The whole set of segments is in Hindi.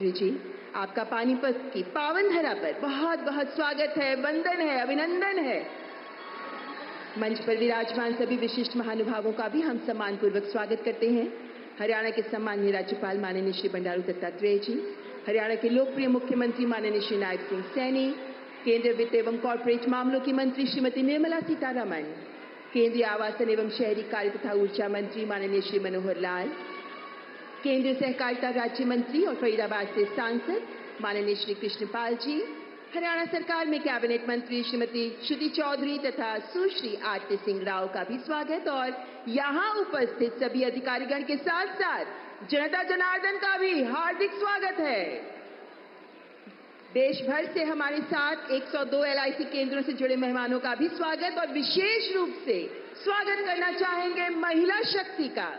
जी, आपका पानीपत की पावन धरा पर बहुत बहुत स्वागत है, वंदन है, अभिनंदन है। मंच पर विराजमान सभी विशिष्ट महानुभावों का भी हम सम्मानपूर्वक स्वागत करते हैं। हरियाणा के सम्माननीय राज्यपाल माननीय श्री बंडारू दत्तात्रेय जी, हरियाणा के लोकप्रिय मुख्यमंत्री माननीय श्री नायब सिंह सैनी, केंद्रीय वित्त एवं कॉर्पोरेट मामलों की मंत्री श्रीमती निर्मला सीतारमण, केंद्रीय आवासन एवं शहरी कार्य तथा ऊर्जा मंत्री माननीय श्री मनोहर लाल, केंद्रीय सहकारिता राज्य मंत्री और फरीदाबाद से सांसद माननीय श्री कृष्णपाल जी, हरियाणा सरकार में कैबिनेट मंत्री श्रीमती श्रुति चौधरी तथा सुश्री आरती सिंह राव का भी स्वागत और यहां उपस्थित सभी अधिकारीगण के साथ साथ जनता जनार्दन का भी हार्दिक स्वागत है। देश भर से हमारे साथ 102 LIC केंद्रों से जुड़े मेहमानों का भी स्वागत और विशेष रूप से स्वागत करना चाहेंगे महिला शक्ति का,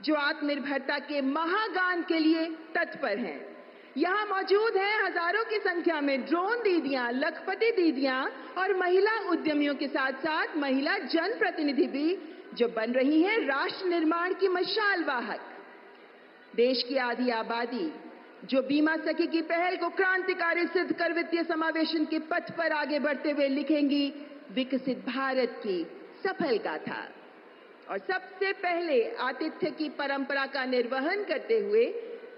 जो आत्मनिर्भरता के महागान के लिए तत्पर हैं। यहाँ मौजूद हैं हजारों की संख्या में ड्रोन दीदियां, लखपति दीदियां और महिला उद्यमियों के साथ साथ महिला जनप्रतिनिधि भी, जो बन रही हैं राष्ट्र निर्माण की मशाल वाहक। देश की आधी आबादी जो बीमा सखी की पहल को क्रांतिकारी सिद्ध कर वित्तीय समावेशन के पथ पर आगे बढ़ते हुए लिखेंगी विकसित भारत की सफल गाथा। और सबसे पहले आतिथ्य की परंपरा का निर्वहन करते हुए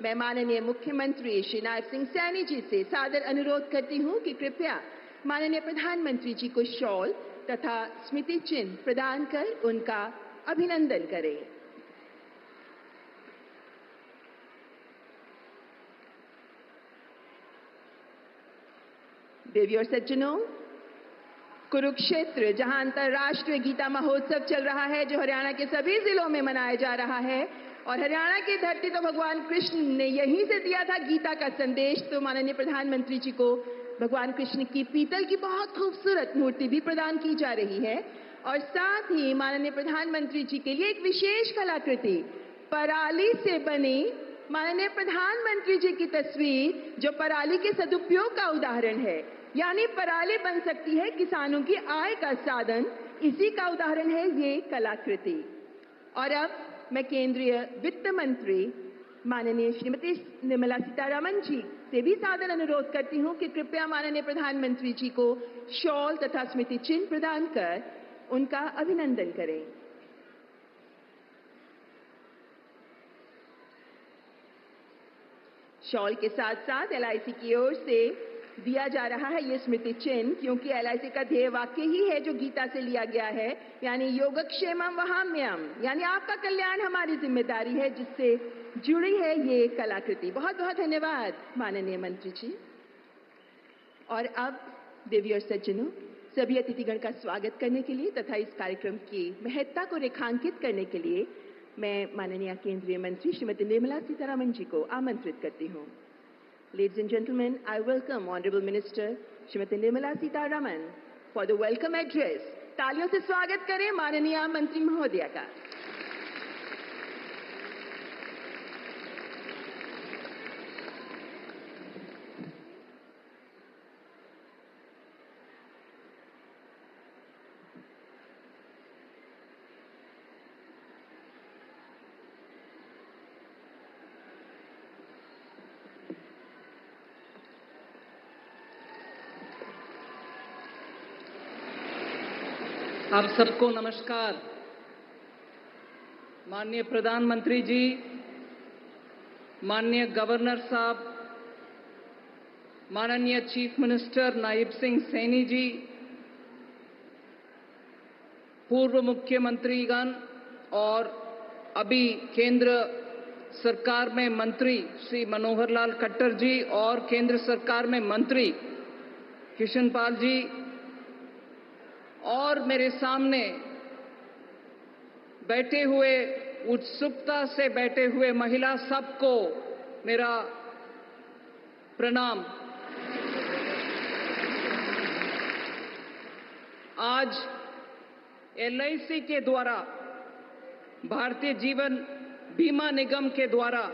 मैं माननीय मुख्यमंत्री श्री नायब सिंह सैनी जी से सादर अनुरोध करती हूं कि कृपया माननीय प्रधानमंत्री जी को शॉल तथा स्मृति चिन्ह प्रदान कर उनका अभिनंदन करें। देवी और सज्जनों, कुरुक्षेत्र जहां अंतर्राष्ट्रीय गीता महोत्सव चल रहा है, जो हरियाणा के सभी जिलों में मनाया जा रहा है, और हरियाणा की धरती तो भगवान कृष्ण ने यहीं से दिया था गीता का संदेश, तो माननीय प्रधानमंत्री जी को भगवान कृष्ण की पीतल की बहुत खूबसूरत मूर्ति भी प्रदान की जा रही है। और साथ ही माननीय प्रधानमंत्री जी के लिए एक विशेष कलाकृति पराली से बनी माननीय प्रधानमंत्री जी की तस्वीर, जो पराली के सदुपयोग का उदाहरण है, यानी पराली बन सकती है किसानों की आय का साधन, इसी का उदाहरण है ये कलाकृति। और अब मैं केंद्रीय वित्त मंत्री माननीय श्रीमती निर्मला सीतारमण जी से भी सादर अनुरोध करती हूं कि कृपया माननीय प्रधानमंत्री जी को शॉल तथा स्मृति चिन्ह प्रदान कर उनका अभिनंदन करें। शॉल के साथ साथ LIC की ओर से दिया जा रहा है ये स्मृति चिन्ह, क्योंकि LIC का ध्येय वाक्य ही है जो गीता से लिया गया है, यानी योगक्षेमम वहाम्यम, यानी आपका कल्याण हमारी जिम्मेदारी है, जिससे जुड़ी है ये कलाकृति। बहुत बहुत धन्यवाद माननीय मंत्री जी। और अब देवी और सज्जनों, सभी अतिथिगण का स्वागत करने के लिए तथा इस कार्यक्रम की महत्ता को रेखांकित करने के लिए मैं माननीय केंद्रीय मंत्री श्रीमती निर्मला सीतारमण जी को आमंत्रित करती हूँ। Ladies and gentlemen, I welcome Honorable Minister Srimati Nirmala Sitharaman for the welcome address. तालियों से स्वागत करें माननीय मंत्री महोदया का। आप सबको नमस्कार। माननीय प्रधानमंत्री जी, माननीय गवर्नर साहब, माननीय चीफ मिनिस्टर नायब सिंह सैनी जी, पूर्व मुख्यमंत्रीगण और अभी केंद्र सरकार में मंत्री श्री मनोहर लाल खट्टर जी और केंद्र सरकार में मंत्री कृष्णपाल जी, और मेरे सामने बैठे हुए, उत्सुकता से बैठे हुए महिला सबको मेरा प्रणाम। आज LIC के द्वारा, भारतीय जीवन बीमा निगम के द्वारा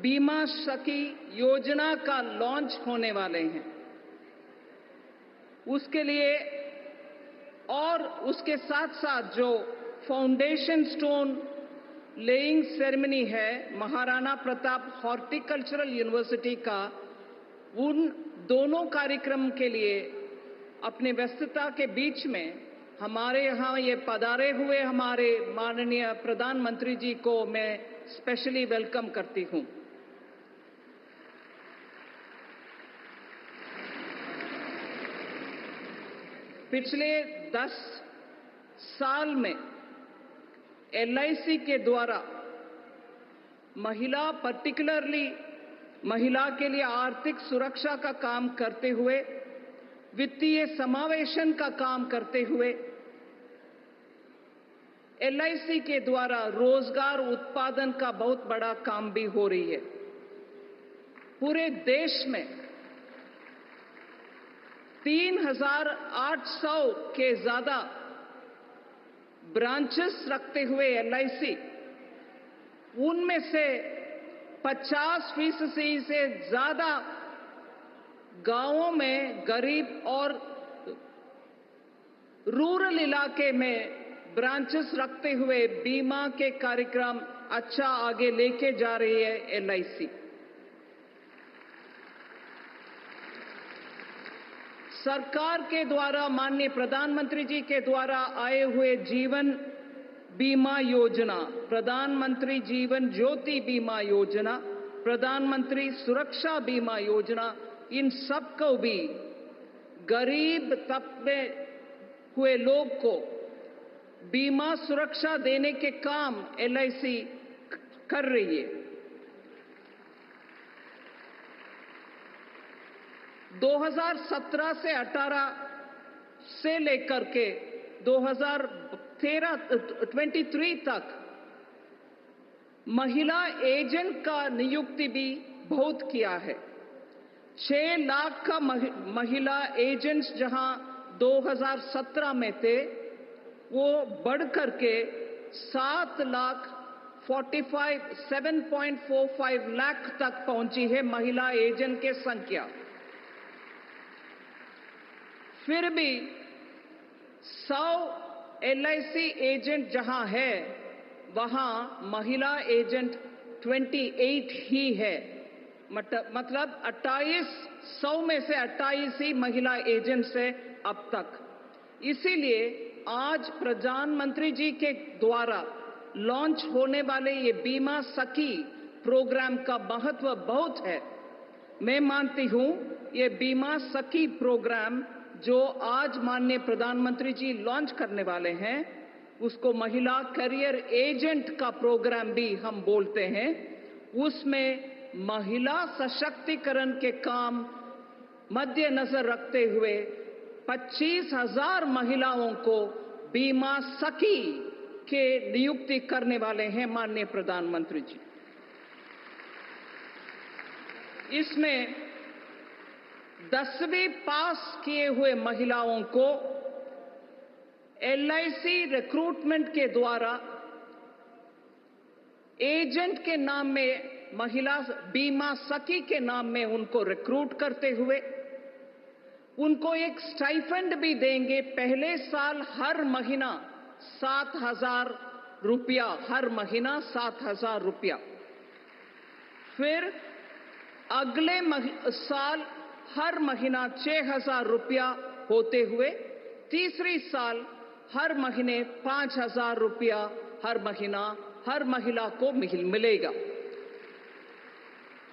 बीमा सखी योजना का लॉन्च होने वाले हैं। उसके लिए और उसके साथ साथ जो फाउंडेशन स्टोन लेइंग सेरेमनी है महाराणा प्रताप हॉर्टिकल्चरल यूनिवर्सिटी का, उन दोनों कार्यक्रम के लिए अपनी व्यस्तता के बीच में हमारे यहाँ ये पधारे हुए हमारे माननीय प्रधानमंत्री जी को मैं स्पेशली वेलकम करती हूँ। पिछले 10 साल में LIC के द्वारा महिला, पर्टिकुलरली महिला के लिए आर्थिक सुरक्षा का काम करते हुए, वित्तीय समावेशन का काम करते हुए, LIC के द्वारा रोजगार उत्पादन का बहुत बड़ा काम भी हो रही है। पूरे देश में 3,800 के ज्यादा ब्रांचेस रखते हुए LIC, उनमें से 50% से ज्यादा गांवों में, गरीब और रूरल इलाके में ब्रांचेस रखते हुए बीमा के कार्यक्रम अच्छा आगे लेके जा रही है LIC। सरकार के द्वारा, माननीय प्रधानमंत्री जी के द्वारा आए हुए जीवन बीमा योजना, प्रधानमंत्री जीवन ज्योति बीमा योजना, प्रधानमंत्री सुरक्षा बीमा योजना, इन सबको भी गरीब तबके हुए लोग को बीमा सुरक्षा देने के काम LIC कर रही है। 2017 से 18 से लेकर के 2023 तक महिला एजेंट का नियुक्ति भी बहुत किया है। 6 लाख का महिला एजेंट्स जहां 2017 में थे, वो बढ़ करके 7.45 लाख तक पहुंची है महिला एजेंट के संख्या। फिर भी 100 LIC एजेंट जहां है, वहां महिला एजेंट 28 ही है। मतलब 100 में से 28 ही महिला एजेंट्स है अब तक। इसीलिए आज प्रधानमंत्री जी के द्वारा लॉन्च होने वाले ये बीमा सखी प्रोग्राम का महत्व बहुत है। मैं मानती हूं ये बीमा सखी प्रोग्राम जो आज माननीय प्रधानमंत्री जी लॉन्च करने वाले हैं, उसको महिला करियर एजेंट का प्रोग्राम भी हम बोलते हैं। उसमें महिला सशक्तिकरण के काम मद्देनजर रखते हुए 25,000 महिलाओं को बीमा सखी के नियुक्ति करने वाले हैं माननीय प्रधानमंत्री जी। इसमें 10वीं पास किए हुए महिलाओं को LIC रिक्रूटमेंट के द्वारा एजेंट के नाम में, महिला बीमा सखी के नाम में उनको रिक्रूट करते हुए उनको एक स्टाइफंड भी देंगे। पहले साल हर महीना 7,000 रुपया, हर महीना 7,000 रुपया। फिर अगले साल हर महीना 6,000 रुपया होते हुए तीसरी साल हर महीने 5,000 रुपया हर महीना हर महिला को मिलेगा।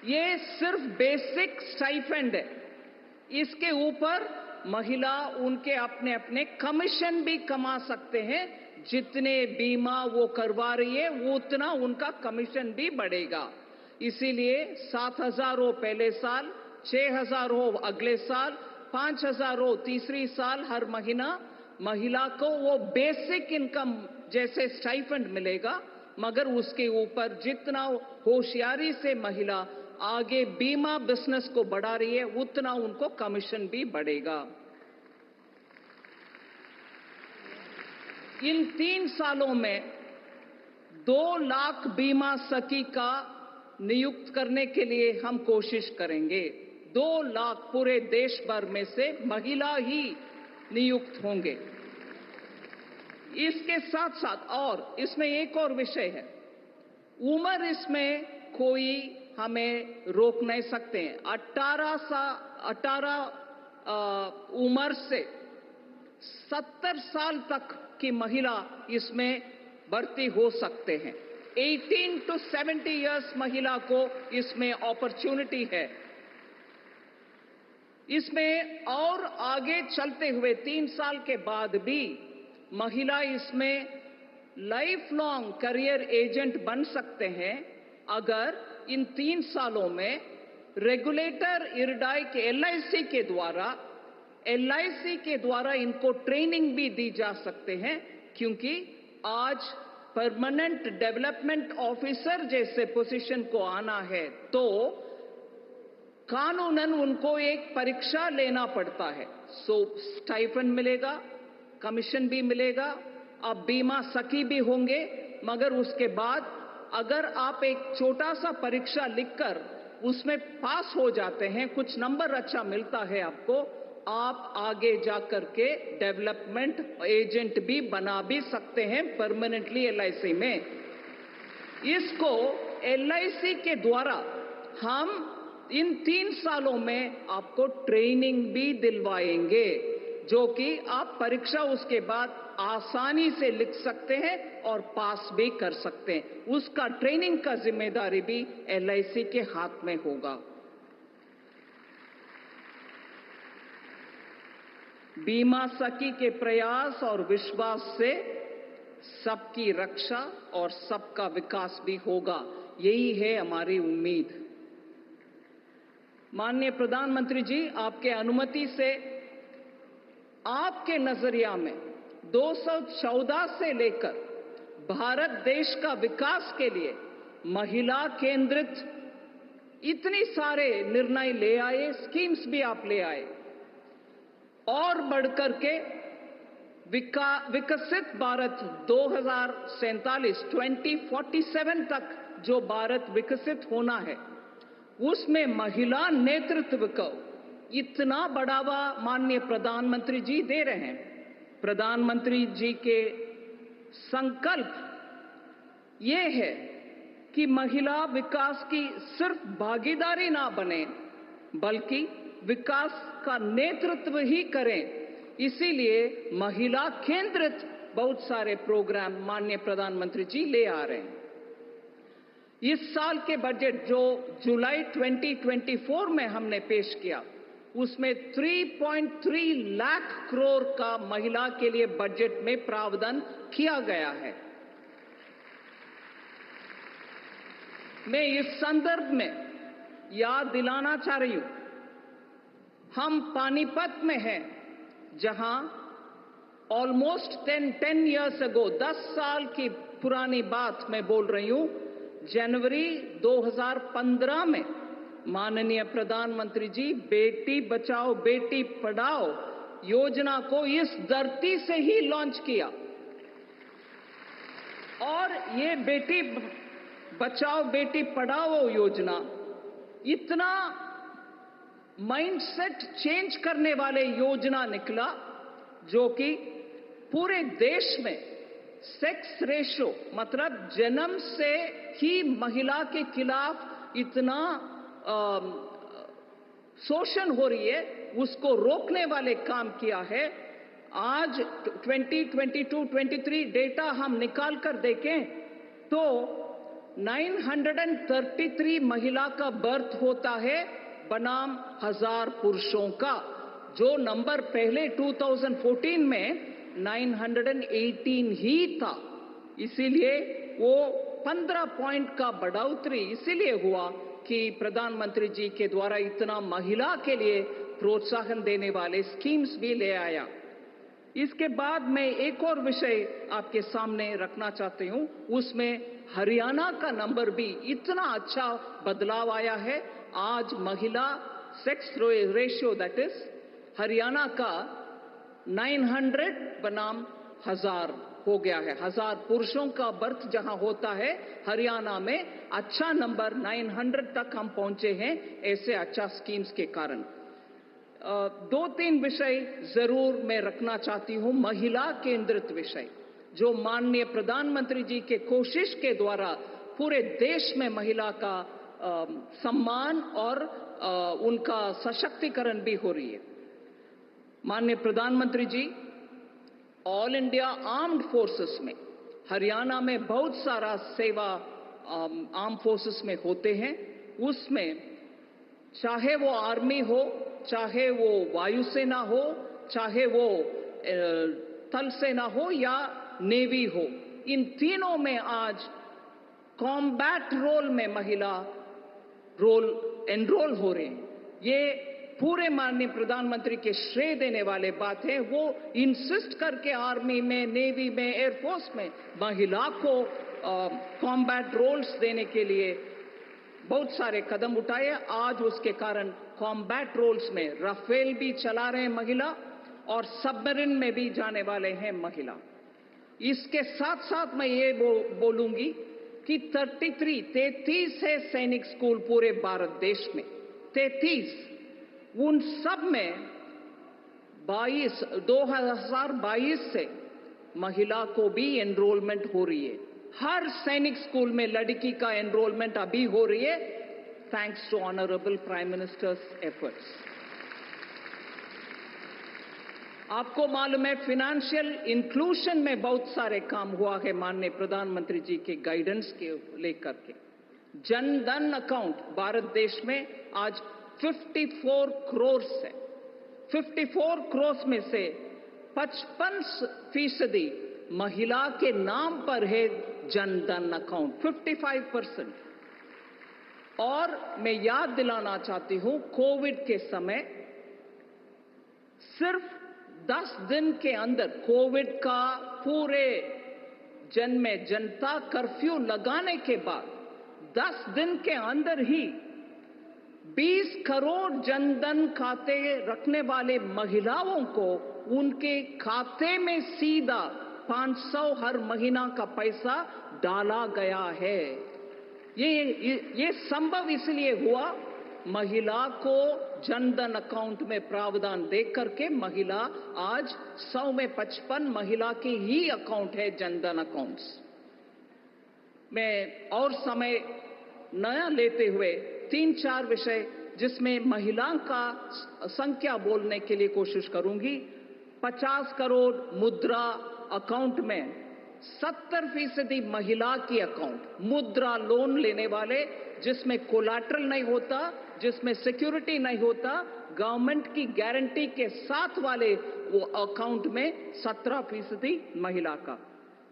ये सिर्फ बेसिक स्टाइपेंड है। इसके ऊपर महिला उनके अपने अपने कमीशन भी कमा सकते हैं। जितने बीमा वो करवा रही है उतना उनका कमीशन भी बढ़ेगा। इसीलिए 7,000 हो पहले साल, 6,000 हो अगले साल, 5,000 हो तीसरी साल हर महीना महिला को वो बेसिक इनकम जैसे स्टाइपेंड मिलेगा। मगर उसके ऊपर जितना होशियारी से महिला आगे बीमा बिजनेस को बढ़ा रही है उतना उनको कमीशन भी बढ़ेगा। इन 3 सालों में 2 लाख बीमा सखी का नियुक्त करने के लिए हम कोशिश करेंगे। 2 लाख पूरे देश भर में से महिला ही नियुक्त होंगे। इसके साथ साथ और इसमें एक और विषय है, उम्र इसमें कोई हमें रोक नहीं सकते हैं। 18 उम्र से 70 साल तक की महिला इसमें भर्ती हो सकते हैं। 18 to 70 इयर्स महिला को इसमें अपॉर्चुनिटी है। इसमें और आगे चलते हुए 3 साल के बाद भी महिला इसमें लाइफ लॉन्ग करियर एजेंट बन सकते हैं अगर इन 3 सालों में रेगुलेटर इरडाई के LIC के द्वारा इनको ट्रेनिंग भी दी जा सकते हैं, क्योंकि आज परमानेंट डेवलपमेंट ऑफिसर जैसे पोजीशन को आना है तो कानूनन उनको एक परीक्षा लेना पड़ता है। सो स्टाइपेंड मिलेगा, कमीशन भी मिलेगा, आप बीमा सखी भी होंगे, मगर उसके बाद अगर आप एक छोटा सा परीक्षा लिखकर उसमें पास हो जाते हैं, कुछ नंबर अच्छा मिलता है आपको, आप आगे जाकर के डेवलपमेंट एजेंट भी बना भी सकते हैं परमानेंटली LIC में। इसको LIC के द्वारा हम इन 3 सालों में आपको ट्रेनिंग भी दिलवाएंगे, जो कि आप परीक्षा उसके बाद आसानी से लिख सकते हैं और पास भी कर सकते हैं। उसका ट्रेनिंग का जिम्मेदारी भी LIC के हाथ में होगा। बीमा सखी के प्रयास और विश्वास से सबकी रक्षा और सबका विकास भी होगा, यही है हमारी उम्मीद। माननीय प्रधानमंत्री जी, आपके अनुमति से आपके नजरिया में 214 से लेकर भारत देश का विकास के लिए महिला केंद्रित इतनी सारे निर्णय ले आए, स्कीम्स भी आप ले आए, और बढ़कर के विकसित भारत 2047 तक जो भारत विकसित होना है, उसमें महिला नेतृत्व को इतना बढ़ावा माननीय प्रधानमंत्री जी दे रहे हैं। प्रधानमंत्री जी के संकल्प ये है कि महिला विकास की सिर्फ भागीदारी ना बने, बल्कि विकास का नेतृत्व ही करें। इसीलिए महिला केंद्रित बहुत सारे प्रोग्राम माननीय प्रधानमंत्री जी ले आ रहे हैं। इस साल के बजट जो जुलाई 2024 में हमने पेश किया, उसमें 3.3 लाख करोड़ का महिला के लिए बजट में प्रावधान किया गया है। मैं इस संदर्भ में याद दिलाना चाह रही हूं, हम पानीपत में हैं, जहां ऑलमोस्ट 10 इयर्स अगो, 10 साल की पुरानी बात मैं बोल रही हूं, जनवरी 2015 में माननीय प्रधानमंत्री जी बेटी बचाओ बेटी पढ़ाओ योजना को इस धरती से ही लॉन्च किया। और ये बेटी बचाओ बेटी पढ़ाओ योजना इतना माइंडसेट चेंज करने वाले योजना निकला, जो कि पूरे देश में सेक्स रेशो मतलब जन्म से ही महिला के खिलाफ इतना शोषण हो रही है, उसको रोकने वाले काम किया है। आज 2022-23 डेटा हम निकाल कर देखें तो 933 महिला का बर्थ होता है बनाम 1000 पुरुषों का, जो नंबर पहले 2014 में 918 ही था। इसीलिए वो 15 पॉइंट का बढ़ोतरी इसीलिए हुआ कि प्रधानमंत्री जी के द्वारा इतना महिला के लिए प्रोत्साहन देने वाले स्कीम्स भी ले आया। इसके बाद मैं एक और विषय आपके सामने रखना चाहती हूं, उसमें हरियाणा का नंबर भी इतना अच्छा बदलाव आया है। आज महिला sex ratio that is Haryana का 900 बनाम 1000 हो गया है। 1000 पुरुषों का बर्थ जहां होता है, हरियाणा में अच्छा नंबर 900 तक हम पहुंचे हैं, ऐसे अच्छा स्कीम्स के कारण। 2-3 विषय जरूर मैं रखना चाहती हूं, महिला केंद्रित विषय, जो माननीय प्रधानमंत्री जी के कोशिश के द्वारा पूरे देश में महिला का सम्मान और उनका सशक्तिकरण भी हो रही है। माननीय प्रधानमंत्री जी, ऑल इंडिया आर्म्ड फोर्सेस में हरियाणा में बहुत सारा सेवा आर्म फोर्सेस में होते हैं। उसमें चाहे वो आर्मी हो, चाहे वो वायुसेना हो, चाहे वो थल सेना हो या नेवी हो, इन तीनों में आज कॉम्बैट रोल में महिला एनरोल हो रहे हैं। ये पूरे माननीय प्रधानमंत्री के श्रेय देने वाले बात है। वो इंसिस्ट करके आर्मी में, नेवी में, एयरफोर्स में महिला को कॉम्बैट रोल्स देने के लिए बहुत सारे कदम उठाए। आज उसके कारण कॉम्बैट रोल्स में राफेल भी चला रहे हैं महिला और सबमरीन में भी जाने वाले हैं महिला। इसके साथ साथ मैं ये बोलूंगी कि 33 है सैनिक स्कूल पूरे भारत देश में, 33, उन सब में 2022 से महिला को भी एनरोलमेंट हो रही है। हर सैनिक स्कूल में लड़की का एनरोलमेंट अभी हो रही है, thanks to honourable prime minister's efforts. आपको मालूम है, फाइनेंशियल इंक्लूजन में बहुत सारे काम हुआ है माननीय प्रधानमंत्री जी के गाइडेंस के लेकर के। जन धन अकाउंट भारत देश में आज 54 करोड़ है। 54 करोड़ में से 55% महिला के नाम पर है जन धन अकाउंट, 55%। और मैं याद दिलाना चाहती हूं, कोविड के समय सिर्फ 10 दिन के अंदर कोविड का पूरे जनता कर्फ्यू लगाने के बाद 10 दिन के अंदर ही 20 करोड़ जनधन खाते रखने वाले महिलाओं को उनके खाते में सीधा 500 हर महीना का पैसा डाला गया है। ये संभव इसलिए हुआ, महिला को जनधन अकाउंट में प्रावधान दे करके महिला आज 100 में 55 महिला के ही अकाउंट है जनधन अकाउंट्स में। और समय नया लेते हुए 3-4 विषय जिसमें महिलाओं का संख्या बोलने के लिए कोशिश करूंगी। 50 करोड़ मुद्रा अकाउंट में 70% महिला की अकाउंट, मुद्रा लोन लेने वाले जिसमें कोलैटरल नहीं होता, जिसमें सिक्योरिटी नहीं होता, गवर्नमेंट की गारंटी के साथ वाले वो अकाउंट में 17% महिला का।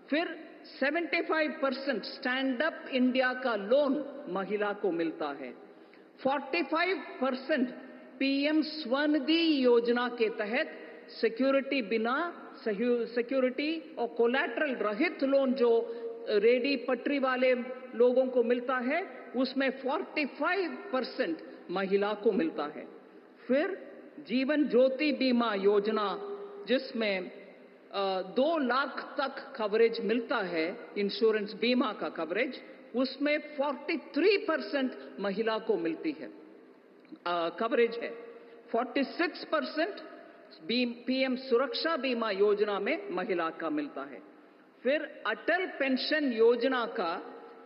फिर 75% स्टैंड अप इंडिया का लोन महिला को मिलता है। 45% पीएम स्वनिधि योजना के तहत सिक्योरिटी और कोलैटरल रहित लोन जो रेडी पटरी वाले लोगों को मिलता है, उसमें 45% महिला को मिलता है। फिर जीवन ज्योति बीमा योजना जिसमें 2 लाख तक कवरेज मिलता है, इंश्योरेंस बीमा का कवरेज, उसमें 43% महिला को मिलती है, कवरेज है। 46% पीएम सुरक्षा बीमा योजना में महिला का मिलता है। फिर अटल पेंशन योजना का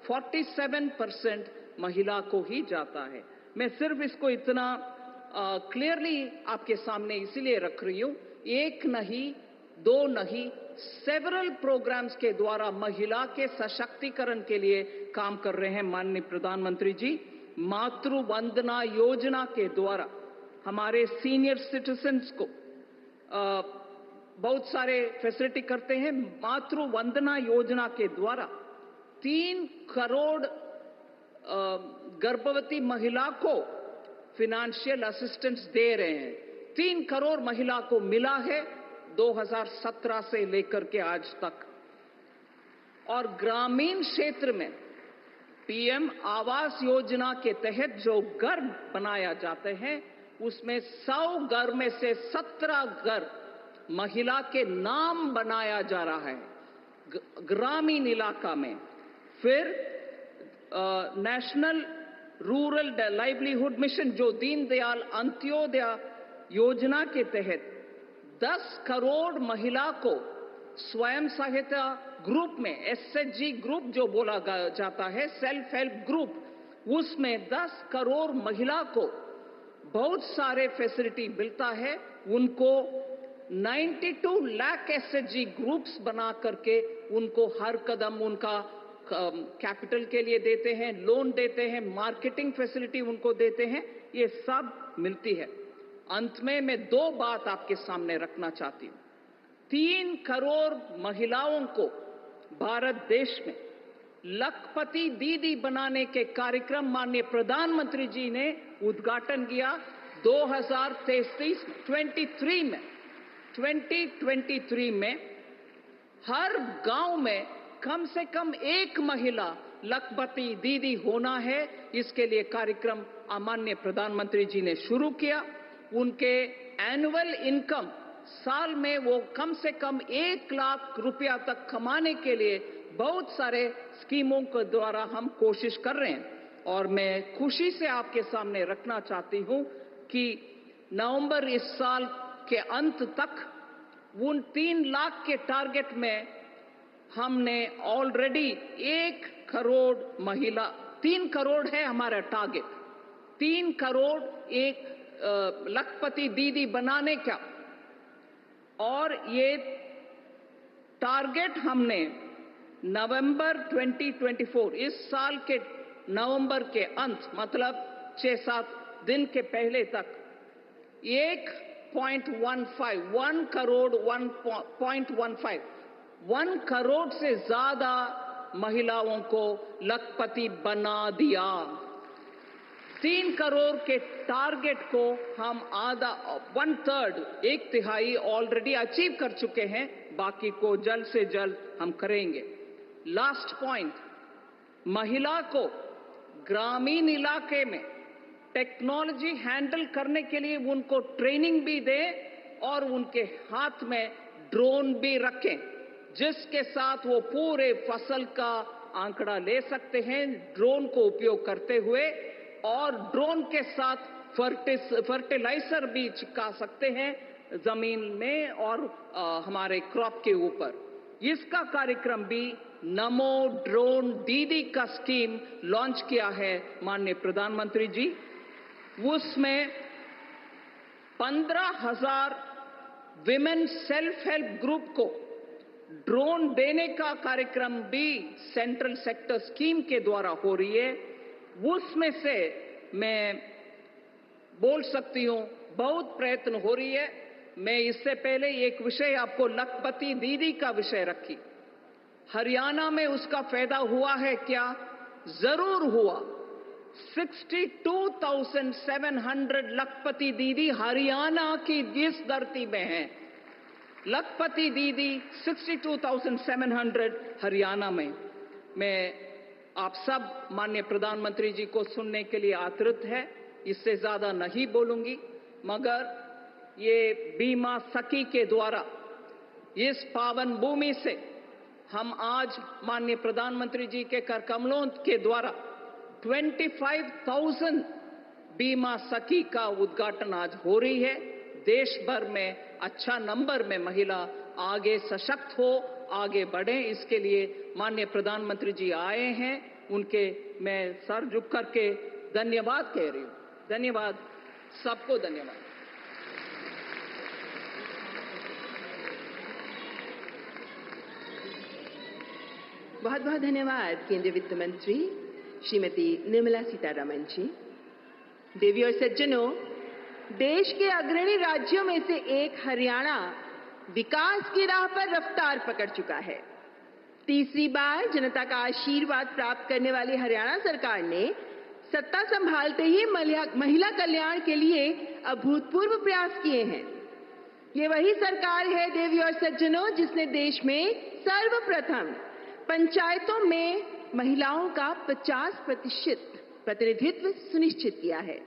47% महिला को ही जाता है। मैं सिर्फ इसको इतना क्लियरली आपके सामने इसलिए रख रही हूं, एक नहीं, 2 नहीं, सेवरल प्रोग्राम्स के द्वारा महिला के सशक्तिकरण के लिए काम कर रहे हैं माननीय प्रधानमंत्री जी। मातृ वंदना योजना के द्वारा हमारे सीनियर सिटीजन्स को बहुत सारे फैसिलिटी करते हैं। मातृ वंदना योजना के द्वारा 3 करोड़ गर्भवती महिला को फाइनेंशियल असिस्टेंस दे रहे हैं। 3 करोड़ महिला को मिला है 2017 से लेकर के आज तक। और ग्रामीण क्षेत्र में पीएम आवास योजना के तहत जो घर बनाया जाते हैं, उसमें 100 घर में से 17 घर महिला के नाम बनाया जा रहा है ग्रामीण इलाका में। फिर नेशनल रूरल लाइवलीहुड मिशन जो दीनदयाल अंत्योदय योजना के तहत 10 करोड़ महिला को स्वयं सहायता ग्रुप में एसएचजी ग्रुप जो बोला जाता है, सेल्फ हेल्प ग्रुप, उसमें 10 करोड़ महिला को बहुत सारे फैसिलिटी मिलता है। उनको 92 लाख एसएचजी ग्रुप्स बना करके उनको हर कदम उनका कैपिटल के लिए देते हैं, लोन देते हैं, मार्केटिंग फैसिलिटी उनको देते हैं, ये सब मिलती है। अंत में मैं 2 बात आपके सामने रखना चाहती हूं। 3 करोड़ महिलाओं को भारत देश में लखपति दीदी बनाने के कार्यक्रम माननीय प्रधानमंत्री जी ने उद्घाटन किया 2023 में हर गांव में कम से कम एक महिला लखपति दीदी होना है। इसके लिए कार्यक्रम माननीय प्रधानमंत्री जी ने शुरू किया। उनके एनुअल इनकम साल में वो कम से कम 1 लाख रुपया तक कमाने के लिए बहुत सारे स्कीमों के द्वारा हम कोशिश कर रहे हैं। और मैं खुशी से आपके सामने रखना चाहती हूं कि नवंबर इस साल के अंत तक उन 3 लाख के टारगेट में हमने ऑलरेडी 1 करोड़ महिला, 3 करोड़ है हमारा टारगेट, 3 करोड़ एक लखपति दीदी बनाने का। और ये टारगेट हमने नवंबर 2024 इस साल के नवंबर के अंत मतलब 6-7 दिन के पहले तक 1 करोड़ 1 करोड़ से ज्यादा महिलाओं को लखपति बना दिया। 3 करोड़ के टारगेट को हम आधा 1/3 1 तिहाई ऑलरेडी अचीव कर चुके हैं, बाकी को जल्द से जल्द हम करेंगे। लास्ट पॉइंट, महिला को ग्रामीण इलाके में टेक्नोलॉजी हैंडल करने के लिए उनको ट्रेनिंग भी दें और उनके हाथ में ड्रोन भी रखें, जिसके साथ वो पूरे फसल का आंकड़ा ले सकते हैं ड्रोन को उपयोग करते हुए, और ड्रोन के साथ फर्टिलाइजर भी छिड़का सकते हैं जमीन में और हमारे क्रॉप के ऊपर। इसका कार्यक्रम भी नमो ड्रोन दीदी का स्कीम लॉन्च किया है माननीय प्रधानमंत्री जी। उसमें 15,000 विमेन सेल्फ हेल्प ग्रुप को ड्रोन देने का कार्यक्रम भी सेंट्रल सेक्टर स्कीम के द्वारा हो रही है। उसमें से मैं बोल सकती हूं बहुत प्रयत्न हो रही है। मैं इससे पहले एक विषय आपको लखपति दीदी का विषय रखी। हरियाणा में उसका फायदा हुआ है क्या? जरूर हुआ। 62,700 लखपति दीदी हरियाणा की इस धरती में हैं। लखपति दीदी 62,700 हरियाणा में। मैं आप सब माननीय प्रधानमंत्री जी को सुनने के लिए आतुर है, इससे ज्यादा नहीं बोलूंगी, मगर ये बीमा सखी के द्वारा इस पावन भूमि से हम आज माननीय प्रधानमंत्री जी के कर कमलों के द्वारा 25,000 बीमा सखी का उद्घाटन आज हो रही है। देश भर में अच्छा नंबर में महिला आगे सशक्त हो, आगे बढ़े, इसके लिए माननीय प्रधानमंत्री जी आए हैं। उनके मैं सर झुक करके धन्यवाद कह रही हूं। धन्यवाद, सबको धन्यवाद। बहुत बहुत धन्यवाद केंद्रीय वित्त मंत्री श्रीमती निर्मला सीतारमण जी। देवी और सज्जनों, देश के अग्रणी राज्यों में से एक हरियाणा विकास की राह पर रफ्तार पकड़ चुका है। तीसरी बार जनता का आशीर्वाद प्राप्त करने वाली हरियाणा सरकार ने सत्ता संभालते ही महिला कल्याण के लिए अभूतपूर्व प्रयास किए हैं। ये वही सरकार है देवी और सज्जनों, जिसने देश में सर्वप्रथम पंचायतों में महिलाओं का 50% प्रतिनिधित्व सुनिश्चित किया है।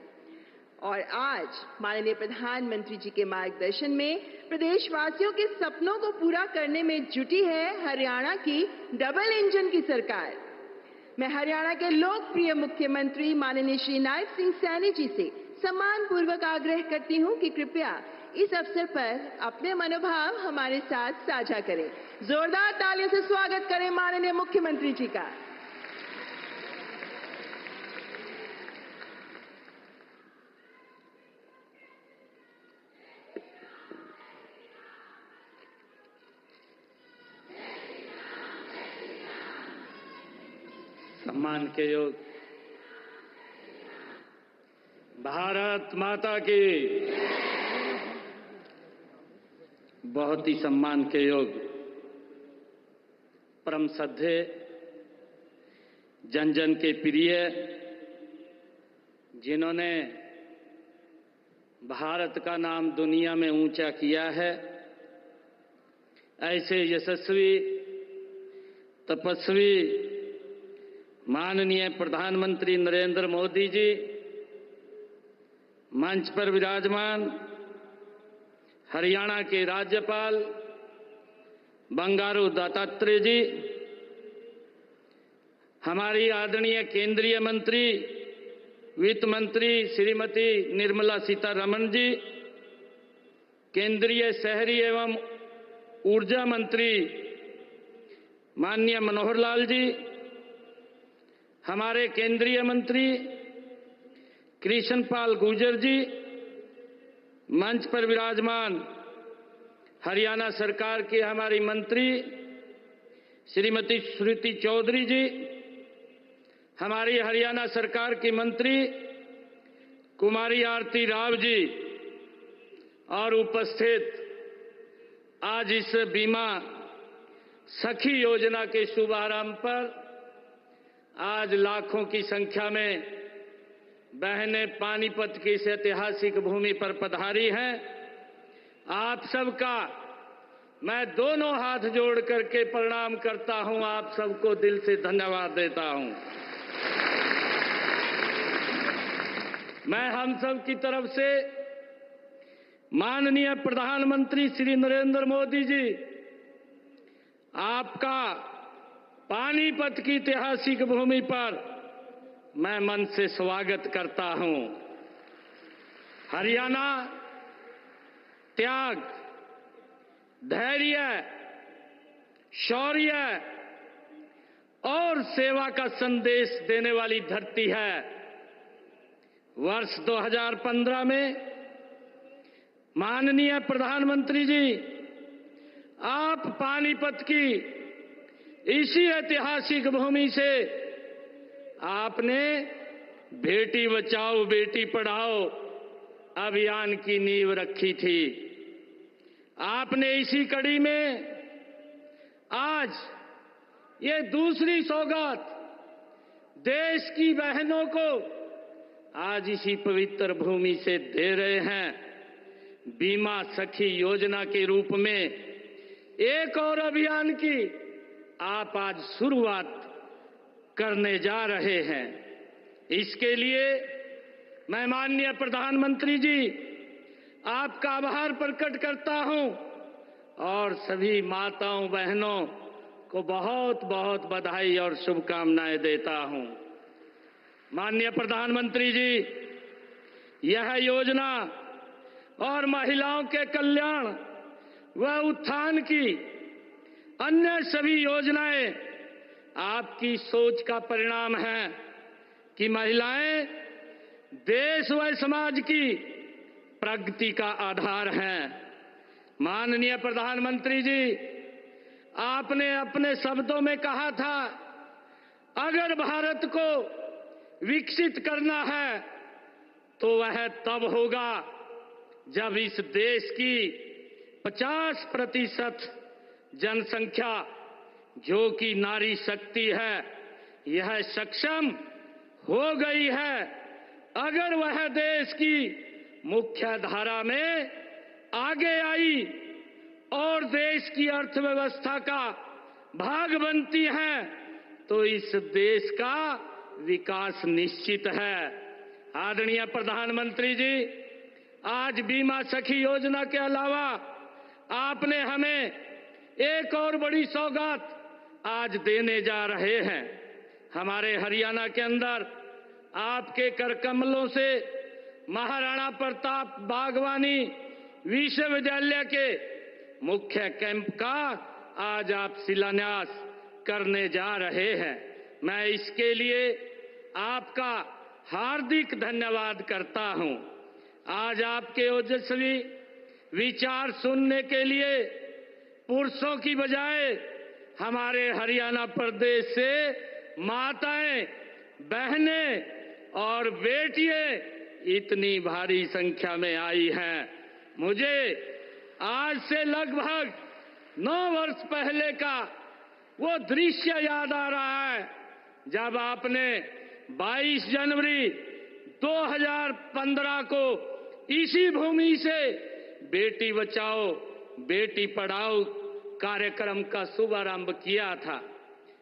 और आज माननीय प्रधानमंत्री जी के मार्गदर्शन में प्रदेशवासियों के सपनों को पूरा करने में जुटी है हरियाणा की डबल इंजन की सरकार। मैं हरियाणा के लोकप्रिय मुख्यमंत्री माननीय श्री नायब सिंह सैनी जी से सम्मानपूर्वक आग्रह करती हूं कि कृपया इस अवसर पर अपने मनोभाव हमारे साथ साझा करें। जोरदार तालियों से स्वागत करें माननीय मुख्यमंत्री जी का। सम्मान के योग भारत माता की बहुत ही सम्मान के योग परम श्रद्धेय जन जन के प्रिय जिन्होंने भारत का नाम दुनिया में ऊंचा किया है, ऐसे यशस्वी तपस्वी माननीय प्रधानमंत्री नरेंद्र मोदी जी, मंच पर विराजमान हरियाणा के राज्यपाल बंडारू दत्तात्रेय जी, हमारी आदरणीय केंद्रीय मंत्री वित्त मंत्री श्रीमती निर्मला सीतारमण जी, केंद्रीय शहरी एवं ऊर्जा मंत्री माननीय मनोहर लाल जी, हमारे केंद्रीय मंत्री कृष्णपाल गुर्जर जी, मंच पर विराजमान हरियाणा सरकार के हमारी मंत्री श्रीमती श्रुति चौधरी जी, हमारी हरियाणा सरकार की मंत्री कुमारी आरती राव जी, और उपस्थित आज इस बीमा सखी योजना के शुभारंभ पर आज लाखों की संख्या में बहनें पानीपत की इस ऐतिहासिक भूमि पर पधारी हैं। आप सबका मैं दोनों हाथ जोड़ करके प्रणाम करता हूं, आप सबको दिल से धन्यवाद देता हूं। मैं हम सब की तरफ से माननीय प्रधानमंत्री श्री नरेंद्र मोदी जी, आपका पानीपत की ऐतिहासिक भूमि पर मैं मन से स्वागत करता हूं। हरियाणा त्याग, धैर्य, शौर्य और सेवा का संदेश देने वाली धरती है। वर्ष 2015 में माननीय प्रधानमंत्री जी, आप पानीपत की इसी ऐतिहासिक भूमि से आपने बेटी बचाओ बेटी पढ़ाओ अभियान की नींव रखी थी। आपने इसी कड़ी में आज ये दूसरी सौगात देश की बहनों को आज इसी पवित्र भूमि से दे रहे हैं। बीमा सखी योजना के रूप में एक और अभियान की आप आज शुरुआत करने जा रहे हैं। इसके लिए मैं माननीय प्रधानमंत्री जी आपका आभार प्रकट करता हूं और सभी माताओं बहनों को बहुत बहुत बधाई और शुभकामनाएं देता हूं। माननीय प्रधानमंत्री जी, यह योजना और महिलाओं के कल्याण व उत्थान की अन्य सभी योजनाएं आपकी सोच का परिणाम है कि महिलाएं देश व समाज की प्रगति का आधार हैं। माननीय प्रधानमंत्री जी, आपने अपने शब्दों में कहा था, अगर भारत को विकसित करना है तो वह तब होगा जब इस देश की 50% जनसंख्या जो कि नारी शक्ति है, यह सक्षम हो गई है। अगर वह देश की मुख्य धारा में आगे आई और देश की अर्थव्यवस्था का भाग बनती है तो इस देश का विकास निश्चित है। आदरणीय प्रधानमंत्री जी, आज बीमा सखी योजना के अलावा आपने हमें एक और बड़ी सौगात आज देने जा रहे हैं। हमारे हरियाणा के अंदर आपके कर कमलों से महाराणा प्रताप बागवानी विश्वविद्यालय के मुख्य कैंप का आज आप शिलान्यास करने जा रहे हैं। मैं इसके लिए आपका हार्दिक धन्यवाद करता हूं। आज आपके ओजस्वी विचार सुनने के लिए पुरुषों की बजाय हमारे हरियाणा प्रदेश से माताएं, बहनें और बेटियां इतनी भारी संख्या में आई हैं। मुझे आज से लगभग 9 वर्ष पहले का वो दृश्य याद आ रहा है जब आपने 22 जनवरी 2015 को इसी भूमि से बेटी बचाओ बेटी पढ़ाओ कार्यक्रम का शुभारंभ किया था।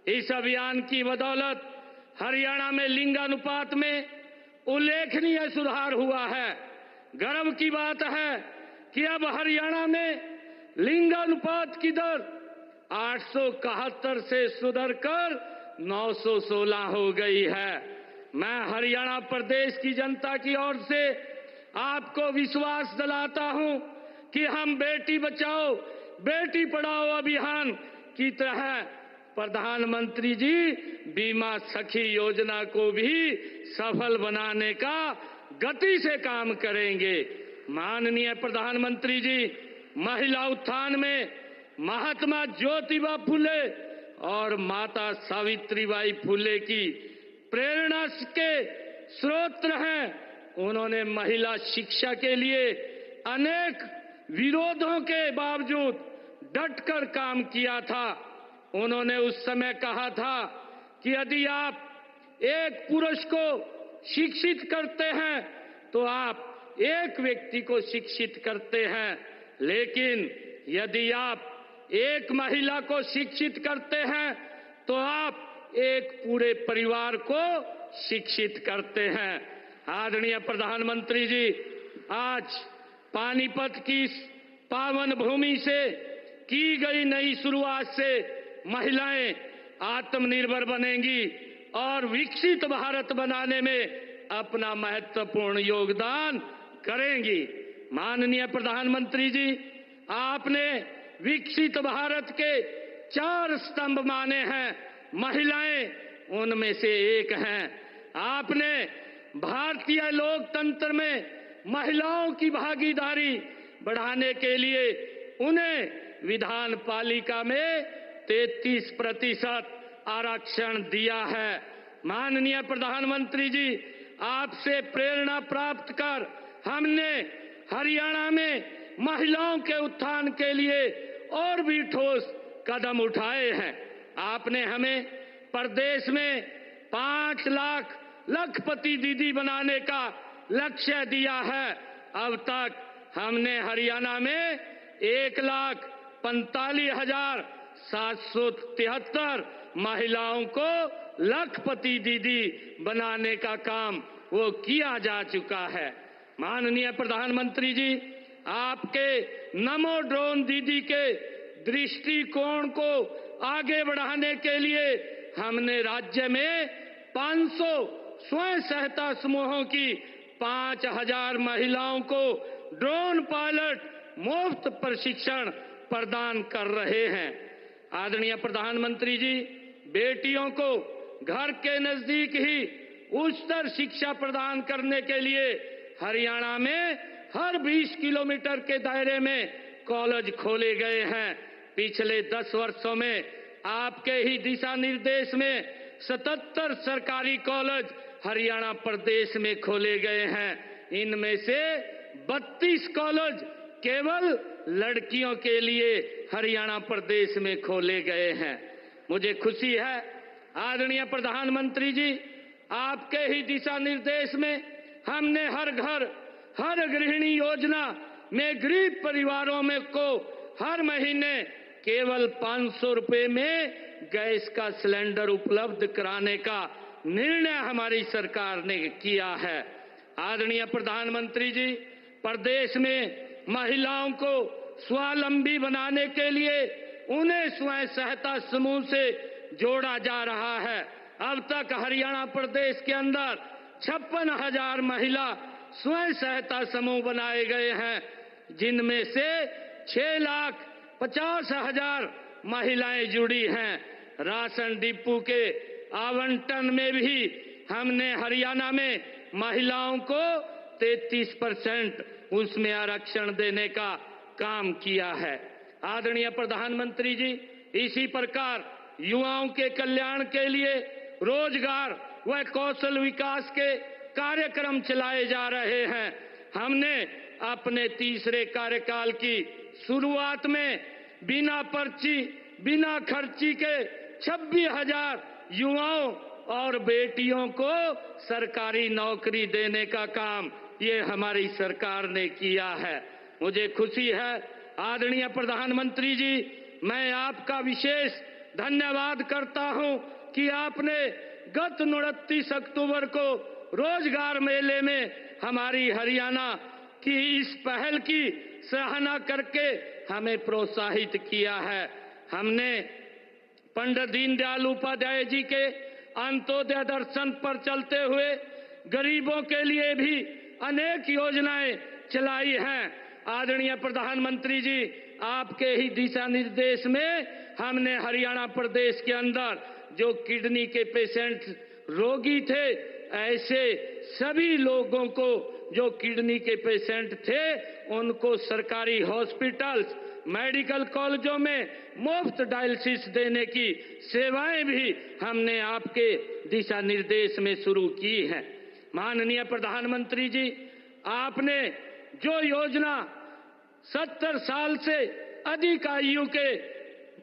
इस अभियान की बदौलत हरियाणा में लिंगानुपात में उल्लेखनीय सुधार हुआ है। गर्व की बात है कि अब हरियाणा में लिंगानुपात की दर 871 से सुधरकर 916 हो गई है। मैं हरियाणा प्रदेश की जनता की ओर से आपको विश्वास दिलाता हूं कि हम बेटी बचाओ बेटी पढ़ाओ अभियान की तरह प्रधानमंत्री जी बीमा सखी योजना को भी सफल बनाने का गति से काम करेंगे। माननीय प्रधानमंत्री जी महिला उत्थान में महात्मा ज्योतिबा फुले और माता सावित्रीबाई फुले की प्रेरणा के स्रोत हैं। उन्होंने महिला शिक्षा के लिए अनेक विरोधों के बावजूद डटकर काम किया था। उन्होंने उस समय कहा था कि यदि आप एक पुरुष को शिक्षित करते हैं तो आप एक व्यक्ति को शिक्षित करते हैं, लेकिन यदि आप एक महिला को शिक्षित करते हैं तो आप एक पूरे परिवार को शिक्षित करते हैं। आदरणीय प्रधानमंत्री जी, आज पानीपत की इस पावन भूमि से की गई नई शुरुआत से महिलाएं आत्मनिर्भर बनेंगी और विकसित भारत बनाने में अपना महत्वपूर्ण योगदान करेंगी। माननीय प्रधानमंत्री जी, आपने विकसित भारत के 4 स्तंभ माने हैं, महिलाएं उनमें से एक हैं। आपने भारतीय लोकतंत्र में महिलाओं की भागीदारी बढ़ाने के लिए उन्हें विधान पालिका में 33% आरक्षण दिया है। माननीय प्रधानमंत्री जी, आपसे प्रेरणा प्राप्त कर हमने हरियाणा में महिलाओं के उत्थान के लिए और भी ठोस कदम उठाए हैं। आपने हमें प्रदेश में 5 लाख लखपति दीदी बनाने का लक्ष्य दिया है। अब तक हमने हरियाणा में 1,45,773 महिलाओं को लखपति दीदी बनाने का काम वो किया जा चुका है। माननीय प्रधानमंत्री जी, आपके नमो ड्रोन दीदी के दृष्टिकोण को आगे बढ़ाने के लिए हमने राज्य में 500 स्वयं सहायता समूहों की 5,000 महिलाओं को ड्रोन पायलट मुफ्त प्रशिक्षण प्रदान कर रहे हैं। आदरणीय प्रधानमंत्री जी, बेटियों को घर के नजदीक ही उच्चतर शिक्षा प्रदान करने के लिए हरियाणा में हर 20 किलोमीटर के दायरे में कॉलेज खोले गए हैं। पिछले 10 वर्षों में आपके ही दिशा निर्देश में 77 सरकारी कॉलेज हरियाणा प्रदेश में खोले गए हैं। इनमें से 32 कॉलेज केवल लड़कियों के लिए हरियाणा प्रदेश में खोले गए हैं। मुझे खुशी है आदरणीय प्रधानमंत्री जी, आपके ही दिशा निर्देश में हमने हर घर हर गृहिणी योजना में गरीब परिवारों में को हर महीने केवल 500 रुपए में गैस का सिलेंडर उपलब्ध कराने का निर्णय हमारी सरकार ने किया है। आदरणीय प्रधानमंत्री जी, प्रदेश में महिलाओं को स्वावलंबी बनाने के लिए उन्हें स्वयं सहायता समूह से जोड़ा जा रहा है। अब तक हरियाणा प्रदेश के अंदर 56,000 महिला स्वयं सहायता समूह बनाए गए हैं। जिनमें से 6,50,000 महिलाएं जुड़ी हैं। राशन डिपो के आवंटन में भी हमने हरियाणा में महिलाओं को 33% उसमें आरक्षण देने का काम किया है। आदरणीय प्रधानमंत्री जी, इसी प्रकार युवाओं के कल्याण के लिए रोजगार व कौशल विकास के कार्यक्रम चलाए जा रहे हैं। हमने अपने तीसरे कार्यकाल की शुरुआत में बिना पर्ची, बिना खर्ची के 26,000 युवाओं और बेटियों को सरकारी नौकरी देने का काम ये हमारी सरकार ने किया है। मुझे खुशी है आदरणीय प्रधानमंत्री जी, मैं आपका विशेष धन्यवाद करता हूं कि आपने गत 29 अक्टूबर को रोजगार मेले में हमारी हरियाणा की इस पहल की सराहना करके हमें प्रोत्साहित किया है। हमने पंडित दीनदयाल उपाध्याय जी के अंत्योदय दर्शन पर चलते हुए गरीबों के लिए भी अनेक योजनाएं चलाई हैं। आदरणीय प्रधानमंत्री जी, आपके ही दिशा निर्देश में हमने हरियाणा प्रदेश के अंदर जो किडनी के पेशेंट रोगी थे, ऐसे सभी लोगों को जो किडनी के पेशेंट थे उनको सरकारी हॉस्पिटल्स, मेडिकल कॉलेजों में मुफ्त डायलिसिस देने की सेवाएं भी हमने आपके दिशा निर्देश में शुरू की है। माननीय प्रधानमंत्री जी, आपने जो योजना 70 साल से अधिक आयु के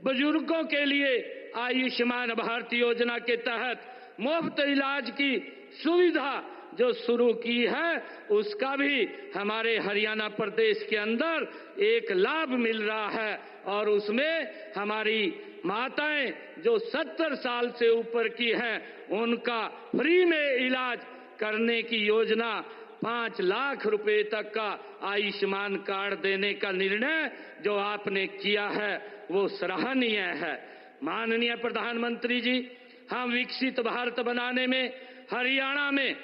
बुजुर्गों के लिए आयुष्मान भारत योजना के तहत मुफ्त इलाज की सुविधा जो शुरू की है, उसका भी हमारे हरियाणा प्रदेश के अंदर एक लाभ मिल रहा है और उसमें हमारी माताएं जो 70 साल से ऊपर की हैं उनका फ्री में इलाज करने की योजना 5 लाख रुपए तक का आयुष्मान कार्ड देने का निर्णय जो आपने किया है वो सराहनीय है। माननीय प्रधानमंत्री जी, हम विकसित भारत बनाने में हरियाणा में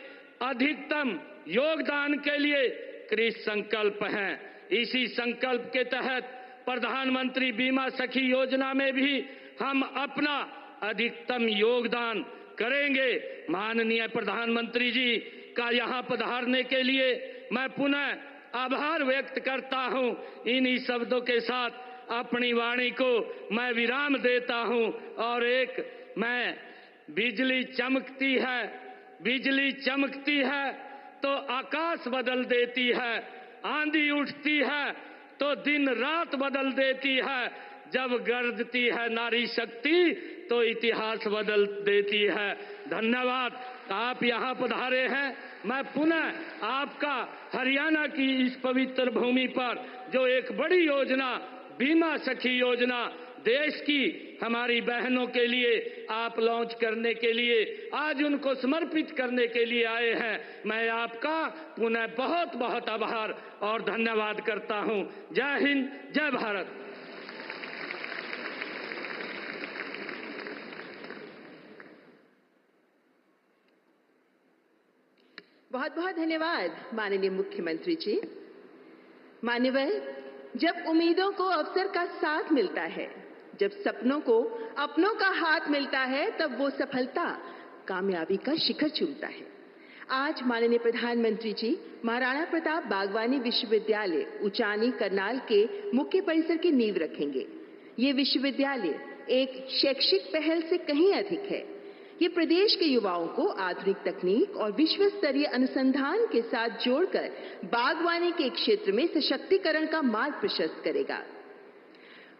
अधिकतम योगदान के लिए कृत संकल्प हैं। इसी संकल्प के तहत प्रधानमंत्री बीमा सखी योजना में भी हम अपना अधिकतम योगदान करेंगे। माननीय प्रधानमंत्री जी का यहाँ पधारने के लिए मैं पुनः आभार व्यक्त करता हूँ। इन्हीं शब्दों के साथ अपनी वाणी को मैं विराम देता हूँ और मैं बिजली चमकती है तो आकाश बदल देती है, आंधी उठती है तो दिन रात बदल देती है, जब गरजती है नारी शक्ति तो इतिहास बदल देती है। धन्यवाद, आप यहाँ पधारे हैं। मैं पुनः आपका हरियाणा की इस पवित्र भूमि पर जो एक बड़ी योजना बीमा सखी योजना देश की हमारी बहनों के लिए आप लॉन्च करने के लिए आज उनको समर्पित करने के लिए आए हैं, मैं आपका पुनः बहुत बहुत आभार और धन्यवाद करता हूं। जय हिंद, जय भारत। बहुत बहुत धन्यवाद माननीय मुख्यमंत्री जी। मान्यवर, जब उम्मीदों को अवसर का साथ मिलता है, जब सपनों को अपनों का हाथ मिलता है, तब वो सफलता कामयाबी का शिखर चूमता है। आज माननीय प्रधानमंत्री जी महाराणा प्रताप बागवानी विश्वविद्यालय उचानी करनाल के मुख्य परिसर की नींव रखेंगे। ये विश्वविद्यालय एक शैक्षिक पहल से कहीं अधिक है। ये प्रदेश के युवाओं को आधुनिक तकनीक और विश्व स्तरीय अनुसंधान के साथ जोड़कर बागवानी के क्षेत्र में सशक्तिकरण का मार्ग प्रशस्त करेगा।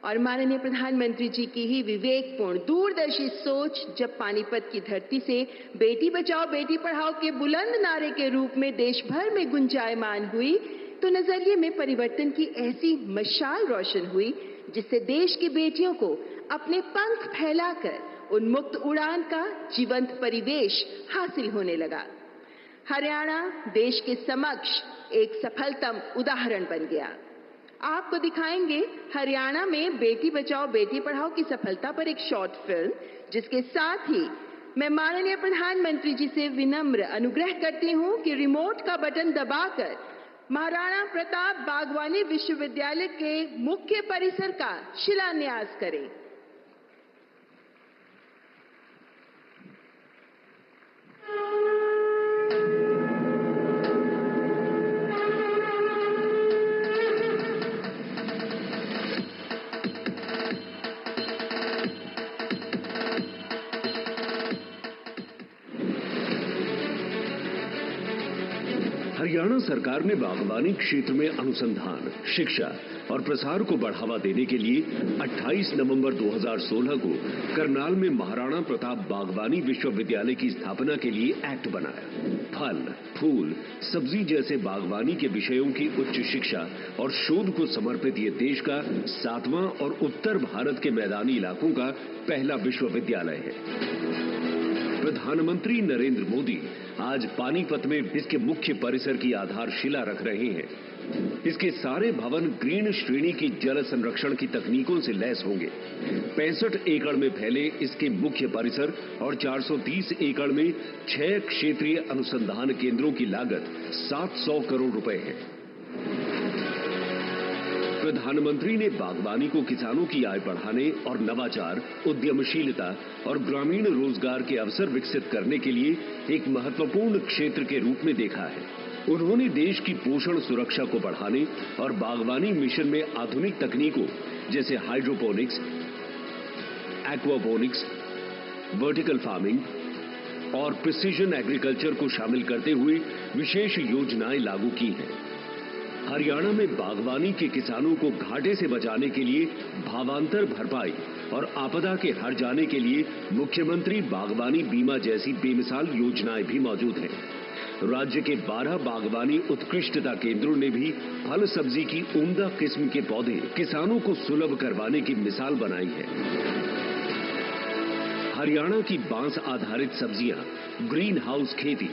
और माननीय प्रधानमंत्री जी की ही विवेकपूर्ण दूरदर्शी सोच जब पानीपत की धरती से बेटी बचाओ बेटी पढ़ाओ के बुलंद नारे के रूप में देश भर में गुंजायमान हुई, तो नजरिए में परिवर्तन की ऐसी मशाल रोशन हुई जिससे देश की बेटियों को अपने पंख फैलाकर उन्मुक्त उड़ान का जीवंत परिवेश हासिल होने लगा। हरियाणा देश के समक्ष एक सफलतम उदाहरण बन गया। आपको दिखाएंगे हरियाणा में बेटी बचाओ बेटी पढ़ाओ की सफलता पर एक शॉर्ट फिल्म, जिसके साथ ही मैं माननीय प्रधानमंत्री जी से विनम्र अनुग्रह करती हूं कि रिमोट का बटन दबाकर महाराणा प्रताप बागवानी विश्वविद्यालय के मुख्य परिसर का शिलान्यास करें। हरियाणा सरकार ने बागवानी क्षेत्र में अनुसंधान, शिक्षा और प्रसार को बढ़ावा देने के लिए 28 नवंबर 2016 को करनाल में महाराणा प्रताप बागवानी विश्वविद्यालय की स्थापना के लिए एक्ट बनाया। फल, फूल, सब्जी जैसे बागवानी के विषयों की उच्च शिक्षा और शोध को समर्पित ये देश का 7वां और उत्तर भारत के मैदानी इलाकों का पहला विश्वविद्यालय है। प्रधानमंत्री नरेंद्र मोदी आज पानीपत में इसके मुख्य परिसर की आधारशिला रख रहे हैं। इसके सारे भवन ग्रीन श्रेणी की जल संरक्षण की तकनीकों से लैस होंगे। 65 एकड़ में फैले इसके मुख्य परिसर और 430 एकड़ में 6 क्षेत्रीय अनुसंधान केंद्रों की लागत 700 करोड़ रुपए है। प्रधानमंत्री ने बागवानी को किसानों की आय बढ़ाने और नवाचार, उद्यमशीलता और ग्रामीण रोजगार के अवसर विकसित करने के लिए एक महत्वपूर्ण क्षेत्र के रूप में देखा है। उन्होंने देश की पोषण सुरक्षा को बढ़ाने और बागवानी मिशन में आधुनिक तकनीकों जैसे हाइड्रोपोनिक्स, एक्वापोनिक्स, वर्टिकल फार्मिंग और प्रिसीजन एग्रीकल्चर को शामिल करते हुए विशेष योजनाएं लागू की हैं। हरियाणा में बागवानी के किसानों को घाटे से बचाने के लिए भावांतर भरपाई और आपदा के हर जाने के लिए मुख्यमंत्री बागवानी बीमा जैसी बेमिसाल योजनाएं भी मौजूद हैं। राज्य के 12 बागवानी उत्कृष्टता केंद्रों ने भी फल सब्जी की उम्दा किस्म के पौधे किसानों को सुलभ करवाने की मिसाल बनाई है। हरियाणा की बांस आधारित सब्जियां, ग्रीन हाउस खेती,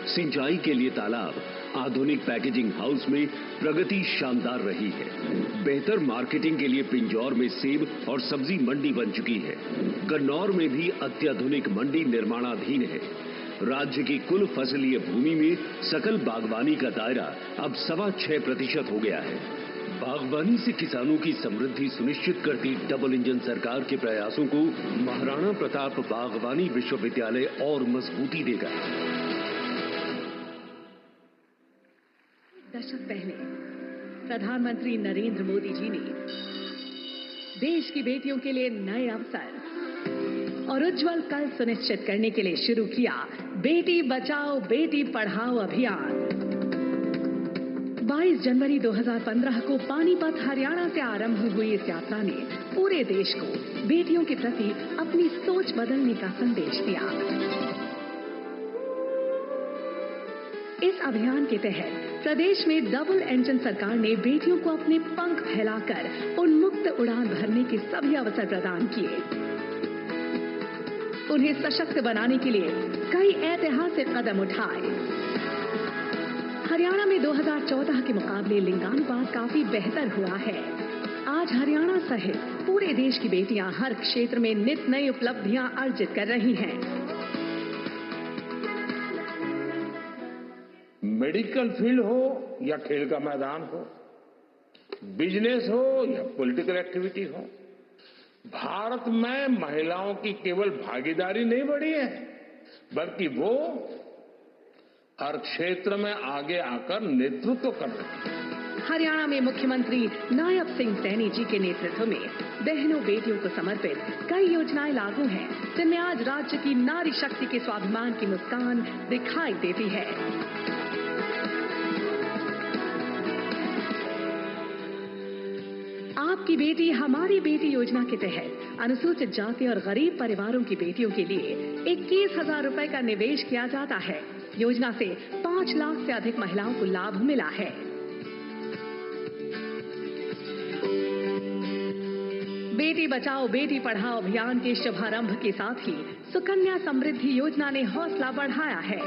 सिंचाई के लिए तालाब, आधुनिक पैकेजिंग हाउस में प्रगति शानदार रही है। बेहतर मार्केटिंग के लिए पिंजौर में सेब और सब्जी मंडी बन चुकी है। गन्नौर में भी अत्याधुनिक मंडी निर्माणाधीन है। राज्य की कुल फसलीय भूमि में सकल बागवानी का दायरा अब 6.25% हो गया है। बागवानी से किसानों की समृद्धि सुनिश्चित करती डबल इंजन सरकार के प्रयासों को महाराणा प्रताप बागवानी विश्वविद्यालय और मजबूती देगा। दशक पहले प्रधानमंत्री नरेंद्र मोदी जी ने देश की बेटियों के लिए नए अवसर और उज्जवल कल सुनिश्चित करने के लिए शुरू किया बेटी बचाओ बेटी पढ़ाओ अभियान। 22 जनवरी 2015 को पानीपत हरियाणा से आरंभ हुई इस यात्रा ने पूरे देश को बेटियों के प्रति अपनी सोच बदलने का संदेश दिया। इस अभियान के तहत प्रदेश में डबल इंजन सरकार ने बेटियों को अपने पंख फैलाकर उन्मुक्त उड़ान भरने के सभी अवसर प्रदान किए। उन्हें सशक्त बनाने के लिए कई ऐतिहासिक कदम उठाए। हरियाणा में 2014 के मुकाबले लिंगानुपात काफी बेहतर हुआ है। आज हरियाणा सहित पूरे देश की बेटियां हर क्षेत्र में नित नई उपलब्धियां अर्जित कर रही हैं। मेडिकल फील्ड हो या खेल का मैदान हो, बिजनेस हो या पॉलिटिकल एक्टिविटी हो, भारत में महिलाओं की केवल भागीदारी नहीं बढ़ी है, बल्कि वो हर क्षेत्र में आगे आकर नेतृत्व कर रही है। हरियाणा में मुख्यमंत्री नायब सिंह सैनी जी के नेतृत्व में बहनों बेटियों को समर्पित कई योजनाएं लागू हैं, जिनमें आज राज्य की नारी शक्ति के स्वाभिमान की मुस्कान दिखाई देती है। आपकी बेटी हमारी बेटी योजना के तहत अनुसूचित जाति और गरीब परिवारों की बेटियों के लिए 21,000 रुपए का निवेश किया जाता है। योजना से 5 लाख से अधिक महिलाओं को लाभ मिला है। बेटी बचाओ बेटी पढ़ाओ अभियान के शुभारंभ के साथ ही सुकन्या समृद्धि योजना ने हौसला बढ़ाया है।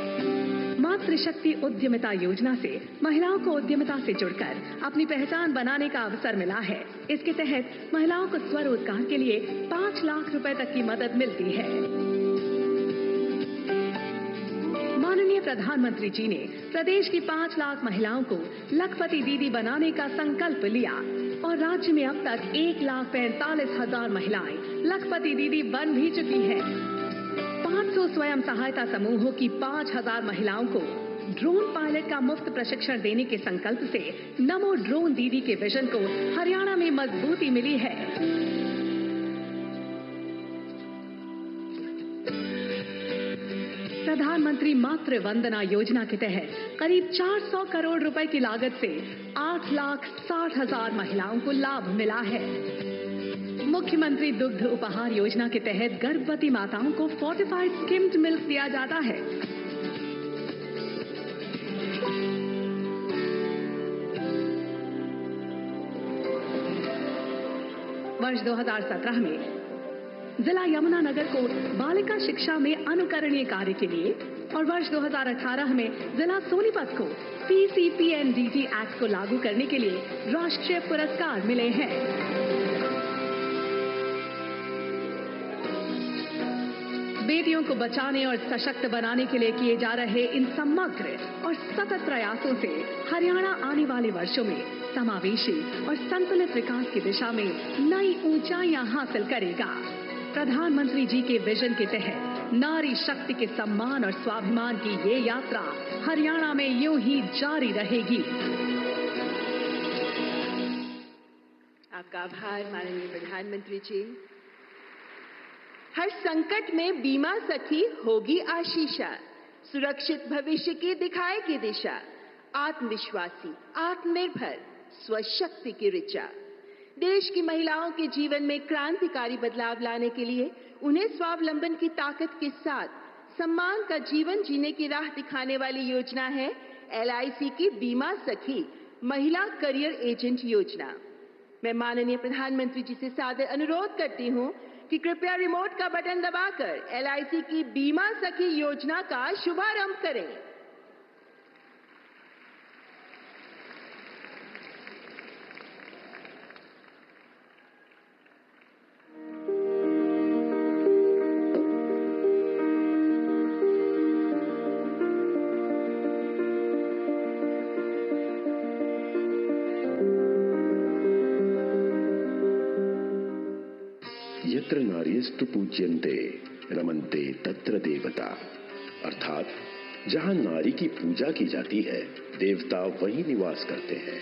मातृशक्ति उद्यमिता योजना से महिलाओं को उद्यमिता से जुड़कर अपनी पहचान बनाने का अवसर मिला है। इसके तहत महिलाओं को स्वरोजगार के लिए 5 लाख रुपए तक की मदद मिलती है। माननीय प्रधानमंत्री जी ने प्रदेश की 5 लाख महिलाओं को लखपति दीदी बनाने का संकल्प लिया और राज्य में अब तक 1,45,000 महिलाएं लखपति दीदी बन भी चुकी हैं। 500 स्वयं सहायता समूहों की 5,000 महिलाओं को ड्रोन पायलट का मुफ्त प्रशिक्षण देने के संकल्प से नमो ड्रोन दीदी के विजन को हरियाणा में मजबूती मिली है। प्रधानमंत्री मातृ वंदना योजना के तहत करीब 400 करोड़ रुपए की लागत से 8,60,000 महिलाओं को लाभ मिला है। मुख्यमंत्री दुग्ध उपहार योजना के तहत गर्भवती माताओं को फोर्टिफाइड स्किम्ड मिल्क दिया जाता है। वर्ष 2017 में जिला यमुनानगर को बालिका शिक्षा में अनुकरणीय कार्य के लिए और वर्ष 2018 में जिला सोनीपत को PCPNDT एक्ट को लागू करने के लिए राष्ट्रीय पुरस्कार मिले हैं। बेटियों को बचाने और सशक्त बनाने के लिए किए जा रहे इन समग्र और सतत प्रयासों से हरियाणा आने वाले वर्षों में समावेशी और संतुलित विकास की दिशा में नई ऊंचाइयां हासिल करेगा। प्रधानमंत्री जी के विजन के तहत नारी शक्ति के सम्मान और स्वाभिमान की ये यात्रा हरियाणा में यूं ही जारी रहेगी। आपका आभार माननीय प्रधानमंत्री जी। हर संकट में बीमा सखी होगी आशीषा, सुरक्षित भविष्य की दिखाएगी दिशा, आत्मविश्वासी, आत्मनिर्भर, स्वशक्ति की ऋचा। देश की महिलाओं के जीवन में क्रांतिकारी बदलाव लाने के लिए उन्हें स्वावलंबन की ताकत के साथ सम्मान का जीवन जीने की राह दिखाने वाली योजना है LIC की बीमा सखी महिला करियर एजेंट योजना। मैं माननीय प्रधानमंत्री जी से सादर अनुरोध करती हूं कि कृपया रिमोट का बटन दबाकर LIC की बीमा सखी योजना का शुभारंभ करें। यत्र नार्यस्तु पूज्यन्ते रमन्ते तत्र देवता, अर्थात जहां नारी की पूजा की जाती है देवता वहीं निवास करते हैं।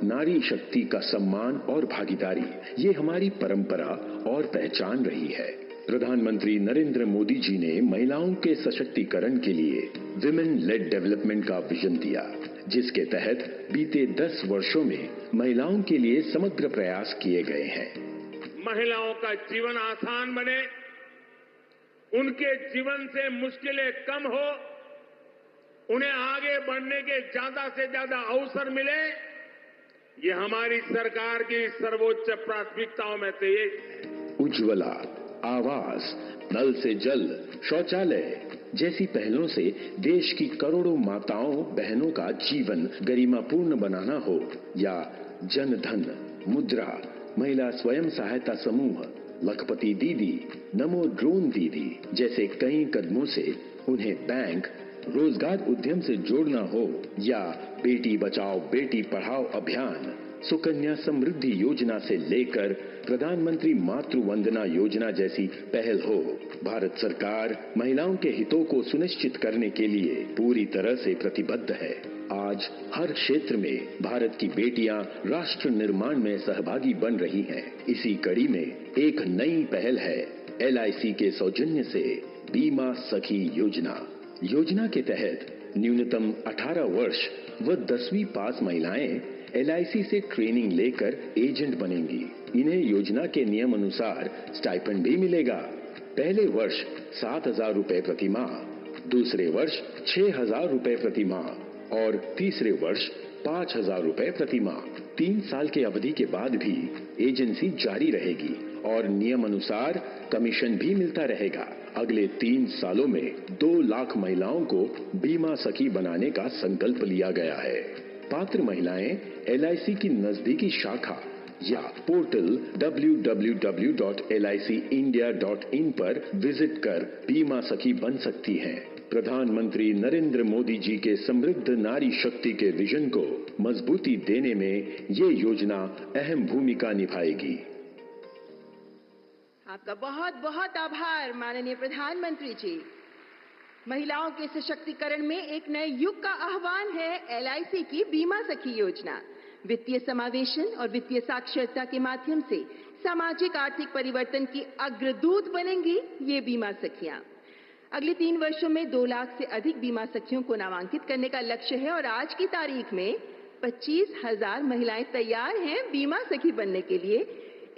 नारी शक्ति का सम्मान और भागीदारी ये हमारी परंपरा और पहचान रही है। प्रधानमंत्री नरेंद्र मोदी जी ने महिलाओं के सशक्तिकरण के लिए विमेन लेड डेवलपमेंट का विजन दिया, जिसके तहत बीते 10 वर्षों में महिलाओं के लिए समग्र प्रयास किए गए हैं। महिलाओं का जीवन आसान बने, उनके जीवन से मुश्किलें कम हो, उन्हें आगे बढ़ने के ज्यादा से ज्यादा अवसर मिले, ये हमारी सरकार की सर्वोच्च प्राथमिकताओं में से एक है। उज्ज्वला, आवास, नल से जल, शौचालय जैसी पहलों से देश की करोड़ों माताओं बहनों का जीवन गरिमापूर्ण बनाना हो, या जन धन, मुद्रा, महिला स्वयं सहायता समूह, लखपति दीदी, नमो ड्रोन दीदी जैसे कई कदमों से उन्हें बैंक, रोजगार उद्यम से जोड़ना हो, या बेटी बचाओ बेटी पढ़ाओ अभियान, सुकन्या समृद्धि योजना से लेकर प्रधानमंत्री मातृ वंदना योजना जैसी पहल हो, भारत सरकार महिलाओं के हितों को सुनिश्चित करने के लिए पूरी तरह से प्रतिबद्ध है। आज हर क्षेत्र में भारत की बेटियां राष्ट्र निर्माण में सहभागी बन रही हैं। इसी कड़ी में एक नई पहल है LIC के सौजन्य से बीमा सखी योजना। योजना के तहत न्यूनतम 18 वर्ष व 10वीं पास महिलाएं LIC से ट्रेनिंग लेकर एजेंट बनेंगी। इन्हें योजना के नियम अनुसार स्टाइपेंड भी मिलेगा। पहले वर्ष 7,000 रुपए प्रति माह, दूसरे वर्ष 6,000 रुपए प्रति माह और तीसरे वर्ष 5,000 रुपए प्रति माह। 3 साल की अवधि के बाद भी एजेंसी जारी रहेगी और नियम अनुसार कमीशन भी मिलता रहेगा। अगले 3 सालों में 2 लाख महिलाओं को बीमा सखी बनाने का संकल्प लिया गया है। पात्र महिलाएं LIC की नजदीकी शाखा या पोर्टल www.licindia.in पर विजिट कर बीमा सखी बन सकती हैं। प्रधानमंत्री नरेंद्र मोदी जी के समृद्ध नारी शक्ति के विजन को मजबूती देने में ये योजना अहम भूमिका निभाएगी। आपका बहुत बहुत आभार माननीय प्रधानमंत्री जी। महिलाओं के सशक्तिकरण में एक नए युग का आह्वान है LIC की बीमा सखी योजना। वित्तीय समावेशन और वित्तीय साक्षरता के माध्यम से सामाजिक आर्थिक परिवर्तन की अग्रदूत बनेंगी ये बीमा सखियां। अगले 3 वर्षों में 2 लाख से अधिक बीमा सखियों को नामांकित करने का लक्ष्य है और आज की तारीख में 25,000 महिलाएं तैयार हैं बीमा सखी बनने के लिए।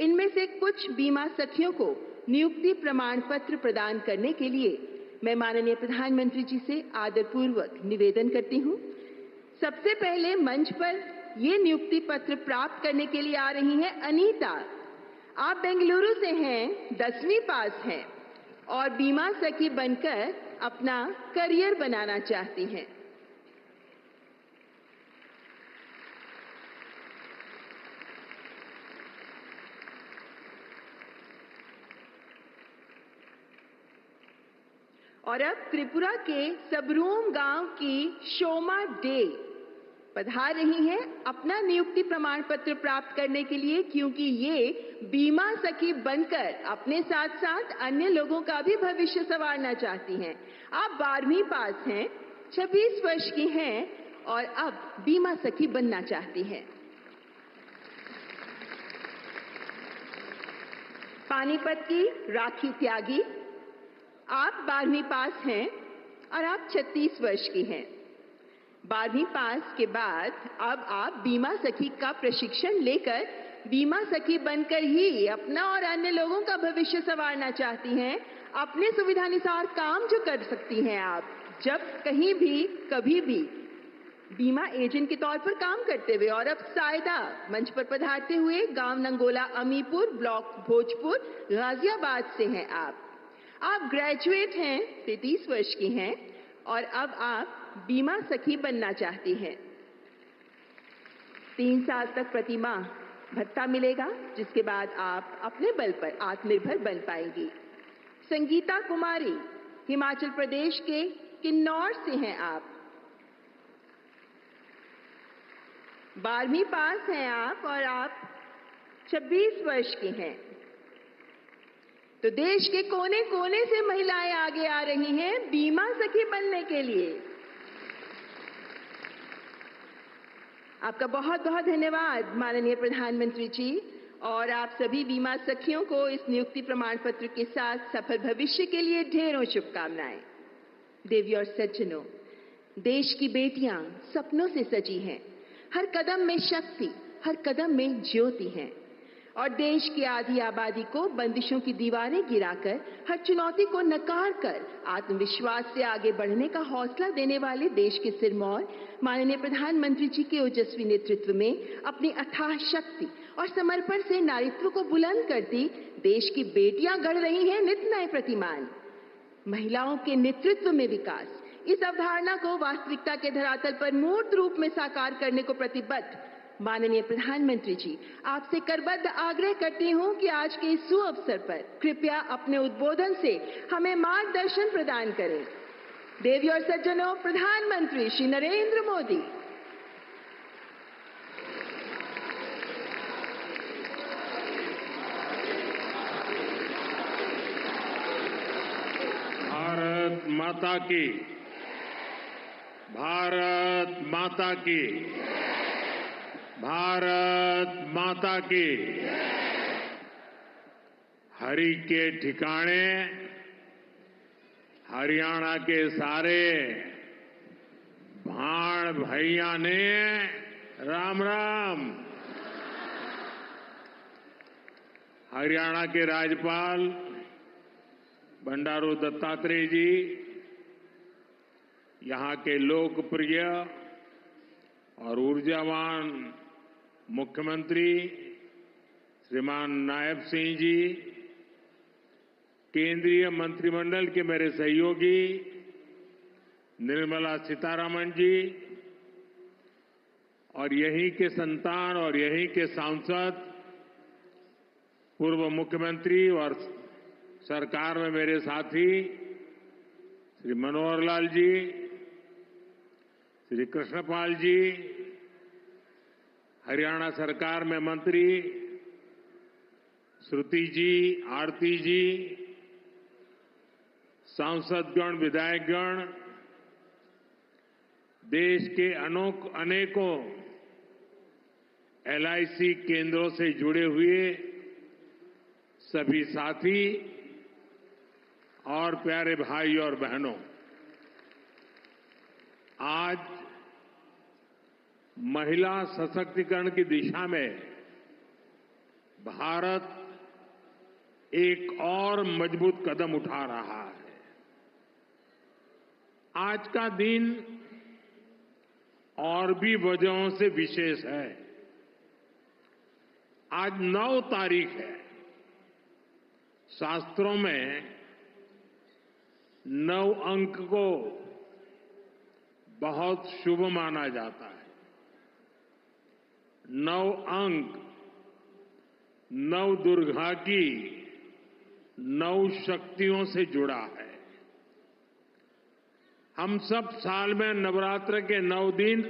इनमें से कुछ बीमा सखियों को नियुक्ति प्रमाण पत्र प्रदान करने के लिए मैं माननीय प्रधानमंत्री जी से आदरपूर्वक निवेदन करती हूं। सबसे पहले मंच पर ये नियुक्ति पत्र प्राप्त करने के लिए आ रही हैं अनीता। आप बेंगलुरु से हैं, 10वीं पास हैं और बीमा सखी बनकर अपना करियर बनाना चाहती हैं। और अब त्रिपुरा के सबरूम गांव की शोमा डे पधार रही हैं अपना नियुक्ति प्रमाण पत्र प्राप्त करने के लिए, क्योंकि ये बीमा सखी बनकर अपने साथ साथ अन्य लोगों का भी भविष्य संवारना चाहती हैं। आप 12वीं पास हैं, 26 वर्ष की हैं और अब बीमा सखी बनना चाहती हैं। पानीपत की राखी त्यागी, आप 12वीं पास हैं और आप 36 वर्ष की हैं। 12वीं पास के बाद अब आप बीमा सखी का प्रशिक्षण लेकर बीमा सखी बनकर ही अपना और अन्य लोगों का भविष्य संवारना चाहती हैं। अपने सुविधानुसार काम जो कर सकती हैं आप, जब कहीं भी कभी भी बीमा एजेंट के तौर पर काम करते हुए। और अब सायदा मंच पर पधारते हुए गांव नंगोला अमीपुर, ब्लॉक भोजपुर, गाजियाबाद से हैं आप ग्रेजुएट हैं, 33 वर्ष की हैं और अब आप बीमा सखी बनना चाहती हैं। 3 साल तक प्रति माह भत्ता मिलेगा, जिसके बाद आप अपने बल पर आत्मनिर्भर बन पाएंगी। संगीता कुमारी, हिमाचल प्रदेश के किन्नौर से हैं आप। 12वीं पास हैं आप और आप 26 वर्ष की हैं। तो देश के कोने कोने से महिलाएं आगे आ रही हैं बीमा सखी बनने के लिए। आपका बहुत बहुत धन्यवाद माननीय प्रधानमंत्री जी, और आप सभी बीमा सखियों को इस नियुक्ति प्रमाण पत्र के साथ सफल भविष्य के लिए ढेरों शुभकामनाएं। देवी और सज्जनों, देश की बेटियां सपनों से सजी हैं। हर कदम में शक्ति, हर कदम में ज्योति हैं और देश की आधी आबादी को बंदिशों की दीवारें गिराकर, हर चुनौती को नकार कर आत्मविश्वास से आगे बढ़ने का हौसला देने वाले देश के सिरमौर माननीय प्रधानमंत्री जी के ओजस्वी नेतृत्व में अपनी अथाह शक्ति और समर्पण से नारीत्व को बुलंद करती देश की बेटियां गढ़ रही हैं नित नए प्रतिमान। महिलाओं के नेतृत्व में विकास, इस अवधारणा को वास्तविकता के धरातल पर मूर्त रूप में साकार करने को प्रतिबद्ध माननीय प्रधानमंत्री जी, आपसे करबद्ध आग्रह करती हूं कि आज के इस सुअवसर पर कृपया अपने उद्बोधन से हमें मार्गदर्शन प्रदान करें। देवी और सज्जनों, प्रधानमंत्री श्री नरेंद्र मोदी। भारत माता की, भारत माता की, भारत माता की। हरि के ठिकाने हरियाणा के सारे भाण भैया ने राम राम। हरियाणा के राज्यपाल बंडारू दत्तात्रेय जी, यहां के लोकप्रिय और ऊर्जावान मुख्यमंत्री श्रीमान नायब सिंह जी, केंद्रीय मंत्रिमंडल के मेरे सहयोगी निर्मला सीतारमण जी और यहीं के संतान और यहीं के सांसद, पूर्व मुख्यमंत्री और सरकार में मेरे साथी श्री मनोहर लाल जी, श्री कृष्णपाल जी, हरियाणा सरकार में मंत्री श्रुति जी, आरती जी, सांसदगण, विधायकगण, देश के अनेकों एलआईसी केंद्रों से जुड़े हुए सभी साथी और प्यारे भाई और बहनों, आज महिला सशक्तिकरण की दिशा में भारत एक और मजबूत कदम उठा रहा है। आज का दिन और भी वजहों से विशेष है। आज 9 तारीख है। शास्त्रों में 9 अंक को बहुत शुभ माना जाता है। 9 अंक 9 दुर्गा की 9 शक्तियों से जुड़ा है। हम सब साल में नवरात्र के 9 दिन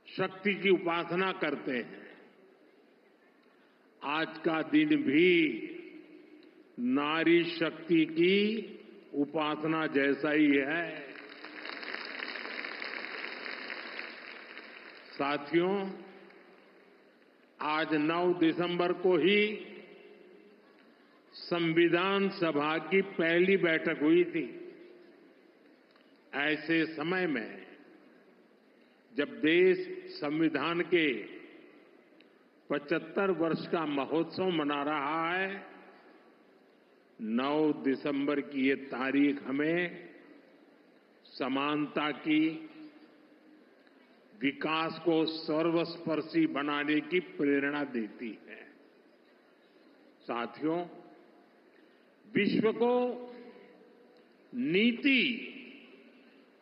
शक्ति की उपासना करते हैं। आज का दिन भी नारी शक्ति की उपासना जैसा ही है। साथियों, आज 9 दिसंबर को ही संविधान सभा की पहली बैठक हुई थी। ऐसे समय में जब देश संविधान के 75 वर्ष का महोत्सव मना रहा है, 9 दिसंबर की ये तारीख हमें समानता की, विकास को सर्वस्पर्शी बनाने की प्रेरणा देती है। साथियों, विश्व को नीति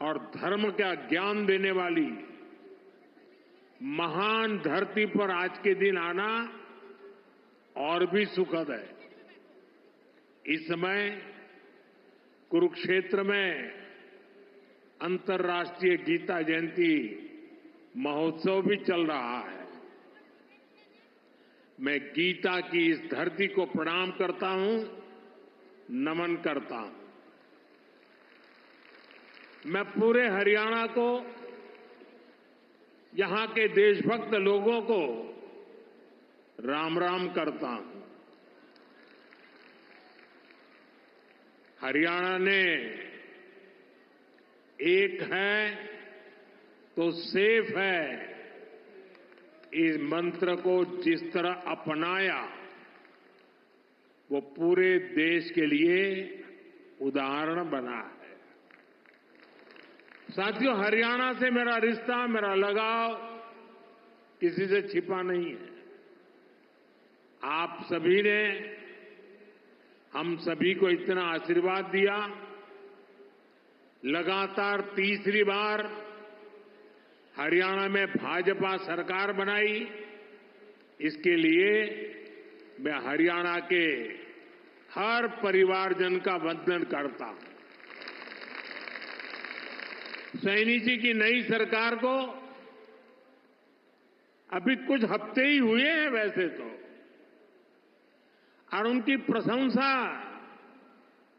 और धर्म का ज्ञान देने वाली महान धरती पर आज के दिन आना और भी सुखद है। इस समय कुरुक्षेत्र में अंतर्राष्ट्रीय गीता जयंती महोत्सव भी चल रहा है। मैं गीता की इस धरती को प्रणाम करता हूं, नमन करता हूं। मैं पूरे हरियाणा को, यहां के देशभक्त लोगों को राम राम करता हूं। हरियाणा ने एक है तो सेफ है इस मंत्र को जिस तरह अपनाया, वो पूरे देश के लिए उदाहरण बना है। साथियों, हरियाणा से मेरा रिश्ता, मेरा लगाव किसी से छिपा नहीं है। आप सभी ने हम सभी को इतना आशीर्वाद दिया। लगातार तीसरी बार हरियाणा में भाजपा सरकार बनाई। इसके लिए मैं हरियाणा के हर परिवारजन का वंदन करता हूं। सैनी जी की नई सरकार को अभी कुछ हफ्ते ही हुए हैं वैसे तो, और उनकी प्रशंसा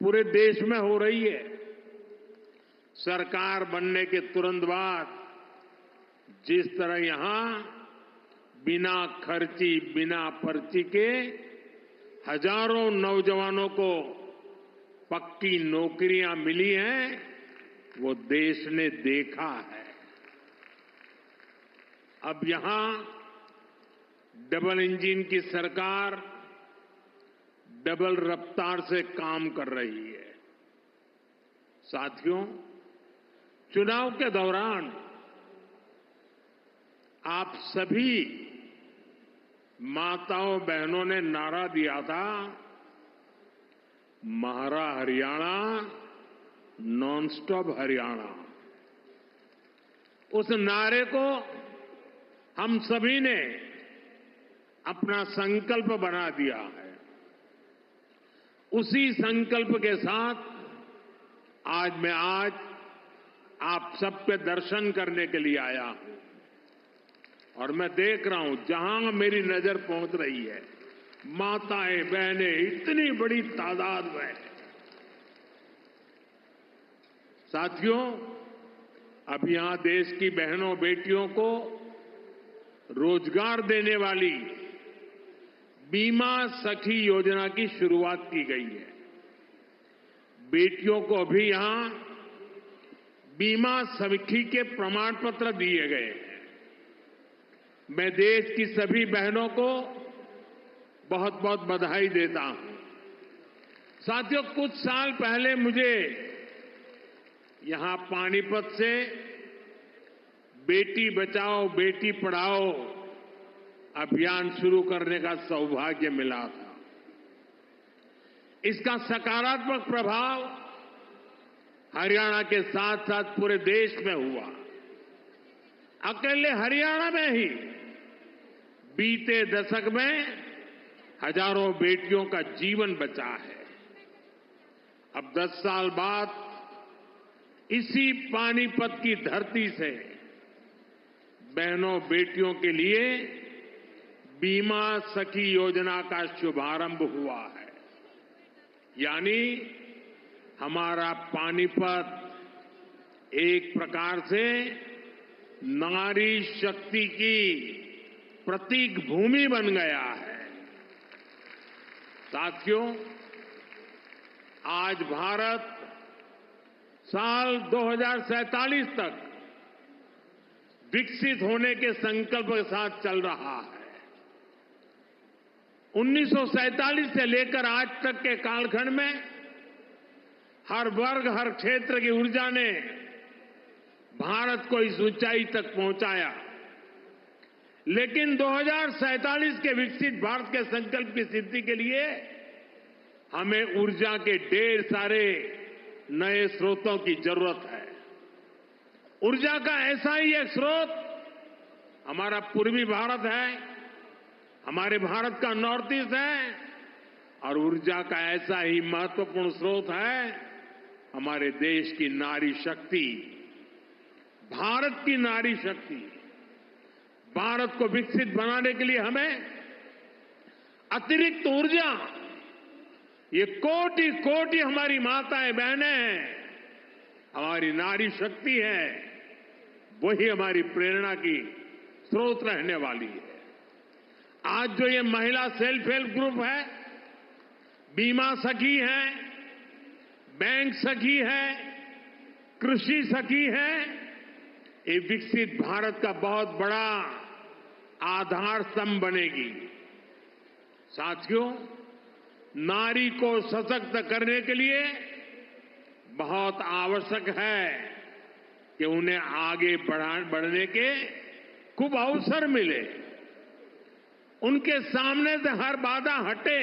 पूरे देश में हो रही है। सरकार बनने के तुरंत बाद जिस तरह यहां बिना खर्ची, बिना पर्ची के हजारों नौजवानों को पक्की नौकरियां मिली हैं, वो देश ने देखा है। अब यहां डबल इंजन की सरकार डबल रफ्तार से काम कर रही है। साथियों, चुनाव के दौरान आप सभी माताओं बहनों ने नारा दिया था, म्हारा हरियाणा नॉन स्टॉप हरियाणा। उस नारे को हम सभी ने अपना संकल्प बना दिया है। उसी संकल्प के साथ मैं आप सबके दर्शन करने के लिए आया हूं और मैं देख रहा हूं जहां मेरी नजर पहुंच रही है, माताएं बहनें इतनी बड़ी तादाद में। साथियों, अब यहां देश की बहनों बेटियों को रोजगार देने वाली बीमा सखी योजना की शुरुआत की गई है। बेटियों को अभी यहां बीमा सखी के प्रमाण पत्र दिए गए हैं। मैं देश की सभी बहनों को बहुत बहुत बधाई देता हूं। साथियों, कुछ साल पहले मुझे यहां पानीपत से बेटी बचाओ बेटी पढ़ाओ अभियान शुरू करने का सौभाग्य मिला था। इसका सकारात्मक प्रभाव हरियाणा के साथ साथ पूरे देश में हुआ। अकेले हरियाणा में ही बीते दशक में हजारों बेटियों का जीवन बचा है। अब 10 साल बाद इसी पानीपत की धरती से बहनों बेटियों के लिए बीमा सखी योजना का शुभारंभ हुआ है। यानी हमारा पानीपत एक प्रकार से नारी शक्ति की प्रतीक भूमि बन गया है। साथियों, आज भारत साल 2047 तक विकसित होने के संकल्प के साथ चल रहा है। 1947 से लेकर आज तक के कालखंड में हर वर्ग हर क्षेत्र की ऊर्जा ने भारत को इस ऊंचाई तक पहुंचाया। लेकिन 2047 के विकसित भारत के संकल्प की सिद्धि के लिए हमें ऊर्जा के ढेर सारे नए स्रोतों की जरूरत है। ऊर्जा का ऐसा ही एक स्रोत हमारा पूर्वी भारत है, हमारे भारत का नॉर्थ ईस्ट है, और ऊर्जा का ऐसा ही महत्वपूर्ण स्रोत है हमारे देश की नारी शक्ति, भारत की नारी शक्ति। भारत को विकसित बनाने के लिए हमें अतिरिक्त ऊर्जा, ये कोटि कोटि हमारी माताएं बहनें हैं, हमारी नारी शक्ति है, वही हमारी प्रेरणा की स्रोत रहने वाली है। आज जो ये महिला सेल्फ हेल्प ग्रुप है, बीमा सखी है, बैंक सखी है, कृषि सखी है, ये विकसित भारत का बहुत बड़ा आधार स्तंभ बनेगी। साथियों, नारी को सशक्त करने के लिए बहुत आवश्यक है कि उन्हें आगे बढ़ने के खूब अवसर मिले, उनके सामने से हर बाधा हटे।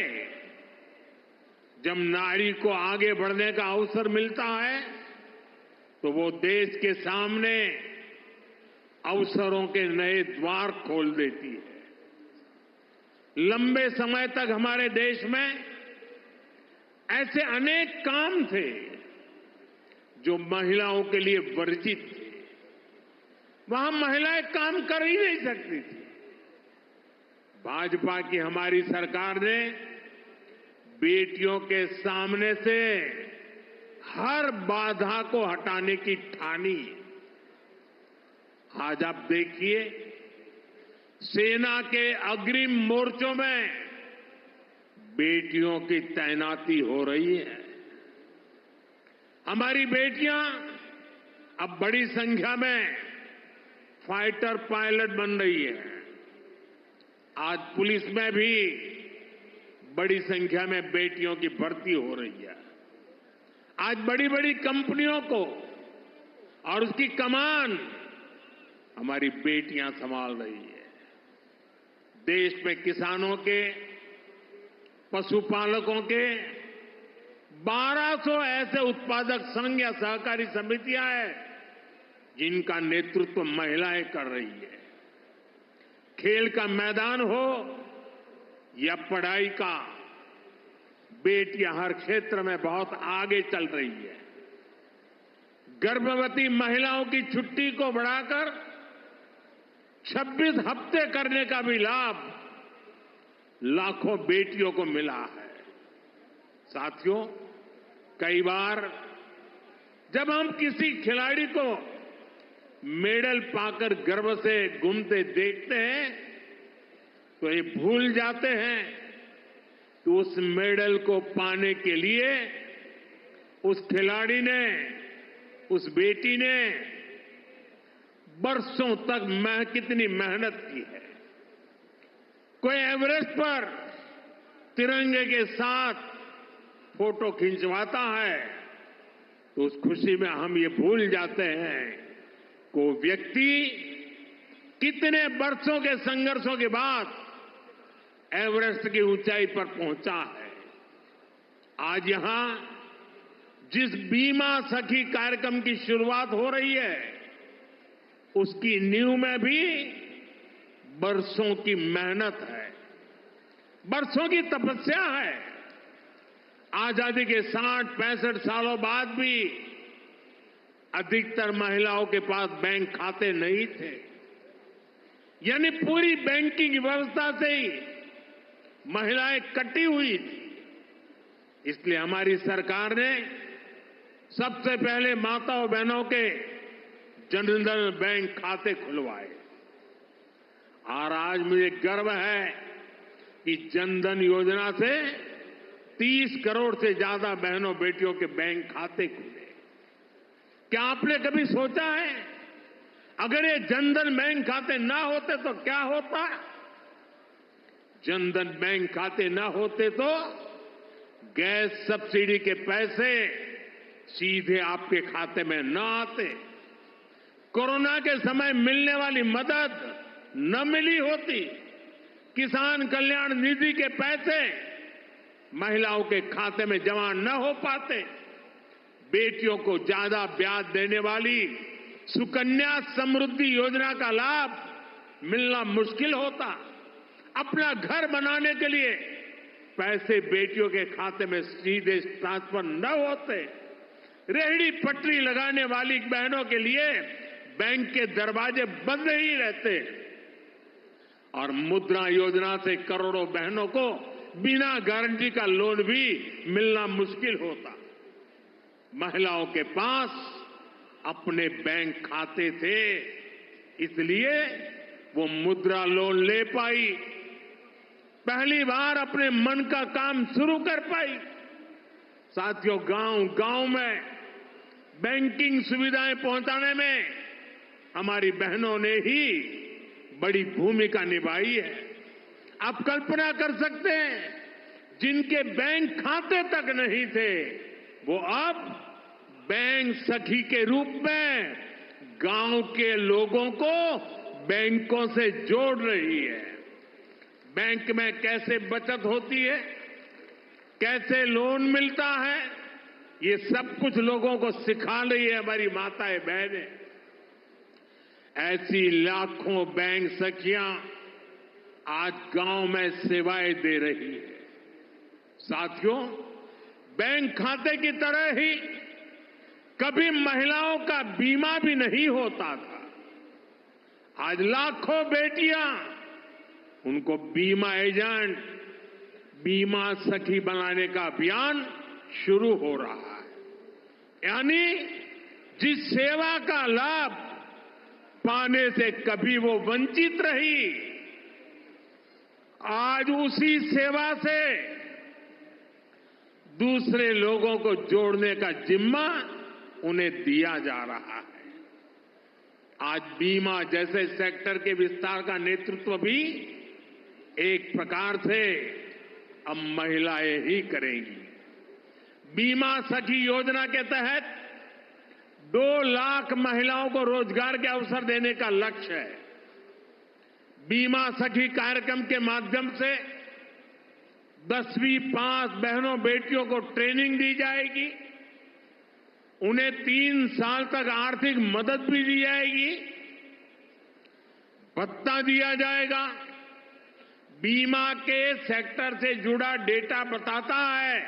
जब नारी को आगे बढ़ने का अवसर मिलता है तो वो देश के सामने अवसरों के नए द्वार खोल देती है। लंबे समय तक हमारे देश में ऐसे अनेक काम थे जो महिलाओं के लिए वर्जित थे। वहां महिलाएं काम कर ही नहीं सकती थी। भाजपा की हमारी सरकार ने बेटियों के सामने से हर बाधा को हटाने की ठानी। आज आप देखिए, सेना के अग्रिम मोर्चों में बेटियों की तैनाती हो रही है। हमारी बेटियां अब बड़ी संख्या में फाइटर पायलट बन रही है। आज पुलिस में भी बड़ी संख्या में बेटियों की भर्ती हो रही है। आज बड़ी बड़ी कंपनियों को और उसकी कमान हमारी बेटियां संभाल रही है। देश में किसानों के, पशुपालकों के 1200 ऐसे उत्पादक संघ या सहकारी समितियां हैं जिनका नेतृत्व महिलाएं कर रही है। खेल का मैदान हो या पढ़ाई का, बेटियां हर क्षेत्र में बहुत आगे चल रही है। गर्भवती महिलाओं की छुट्टी को बढ़ाकर 26 हफ्ते करने का भी लाभ लाखों बेटियों को मिला है। साथियों, कई बार जब हम किसी खिलाड़ी को मेडल पाकर गर्व से घूमते देखते हैं तो ये भूल जाते हैं कि उस मेडल को पाने के लिए उस खिलाड़ी ने, उस बेटी ने बरसों तक कितनी मेहनत की है। कोई एवरेस्ट पर तिरंगे के साथ फोटो खिंचवाता है तो उस खुशी में हम ये भूल जाते हैं कि वो व्यक्ति कितने वर्षों के संघर्षों के बाद एवरेस्ट की ऊंचाई पर पहुंचा है। आज यहां जिस बीमा सखी कार्यक्रम की शुरुआत हो रही है उसकी नींव में भी बरसों की मेहनत है, बरसों की तपस्या है। आजादी के 60-65 सालों बाद भी अधिकतर महिलाओं के पास बैंक खाते नहीं थे, यानी पूरी बैंकिंग व्यवस्था से ही महिलाएं कटी हुई थी। इसलिए हमारी सरकार ने सबसे पहले माताओं बहनों के जनधन बैंक खाते खुलवाए और आज मुझे गर्व है कि जनधन योजना से 30 करोड़ से ज्यादा बहनों बेटियों के बैंक खाते खुले। क्या आपने कभी सोचा है अगर ये जनधन बैंक खाते ना होते तो क्या होता? जनधन बैंक खाते ना होते तो गैस सब्सिडी के पैसे सीधे आपके खाते में न आते, कोरोना के समय मिलने वाली मदद न मिली होती, किसान कल्याण निधि के पैसे महिलाओं के खाते में जमा न हो पाते, बेटियों को ज्यादा ब्याज देने वाली सुकन्या समृद्धि योजना का लाभ मिलना मुश्किल होता, अपना घर बनाने के लिए पैसे बेटियों के खाते में सीधे ट्रांसफर न होते, रेहड़ी पटरी लगाने वाली बहनों के लिए बैंक के दरवाजे बंद ही रहते और मुद्रा योजना से करोड़ों बहनों को बिना गारंटी का लोन भी मिलना मुश्किल होता। महिलाओं के पास अपने बैंक खाते थे, इसलिए वो मुद्रा लोन ले पाई, पहली बार अपने मन का काम शुरू कर पाई। साथियों, गांव-गांव में बैंकिंग सुविधाएं पहुंचाने में हमारी बहनों ने ही बड़ी भूमिका निभाई है। आप कल्पना कर सकते हैं, जिनके बैंक खाते तक नहीं थे वो अब बैंक सखी के रूप में गांव के लोगों को बैंकों से जोड़ रही है। बैंक में कैसे बचत होती है, कैसे लोन मिलता है, ये सब कुछ लोगों को सिखा रही है हमारी माताएं बहनें। ऐसी लाखों बैंक सखियां आज गांव में सेवाएं दे रही है। साथियों, बैंक खाते की तरह ही कभी महिलाओं का बीमा भी नहीं होता था। आज लाखों बेटियां, उनको बीमा एजेंट, बीमा सखी बनाने का अभियान शुरू हो रहा है। यानी जिस सेवा का लाभ पाने से कभी वो वंचित रही, आज उसी सेवा से दूसरे लोगों को जोड़ने का जिम्मा उन्हें दिया जा रहा है। आज बीमा जैसे सेक्टर के विस्तार का नेतृत्व भी एक प्रकार से अब महिलाएं ही करेंगी। बीमा सखी योजना के तहत 2 लाख महिलाओं को रोजगार के अवसर देने का लक्ष्य है। बीमा सखी कार्यक्रम के माध्यम से 10वीं पास बहनों बेटियों को ट्रेनिंग दी जाएगी, उन्हें 3 साल तक आर्थिक मदद भी दी जाएगी, भत्ता दिया जाएगा। बीमा के सेक्टर से जुड़ा डेटा बताता है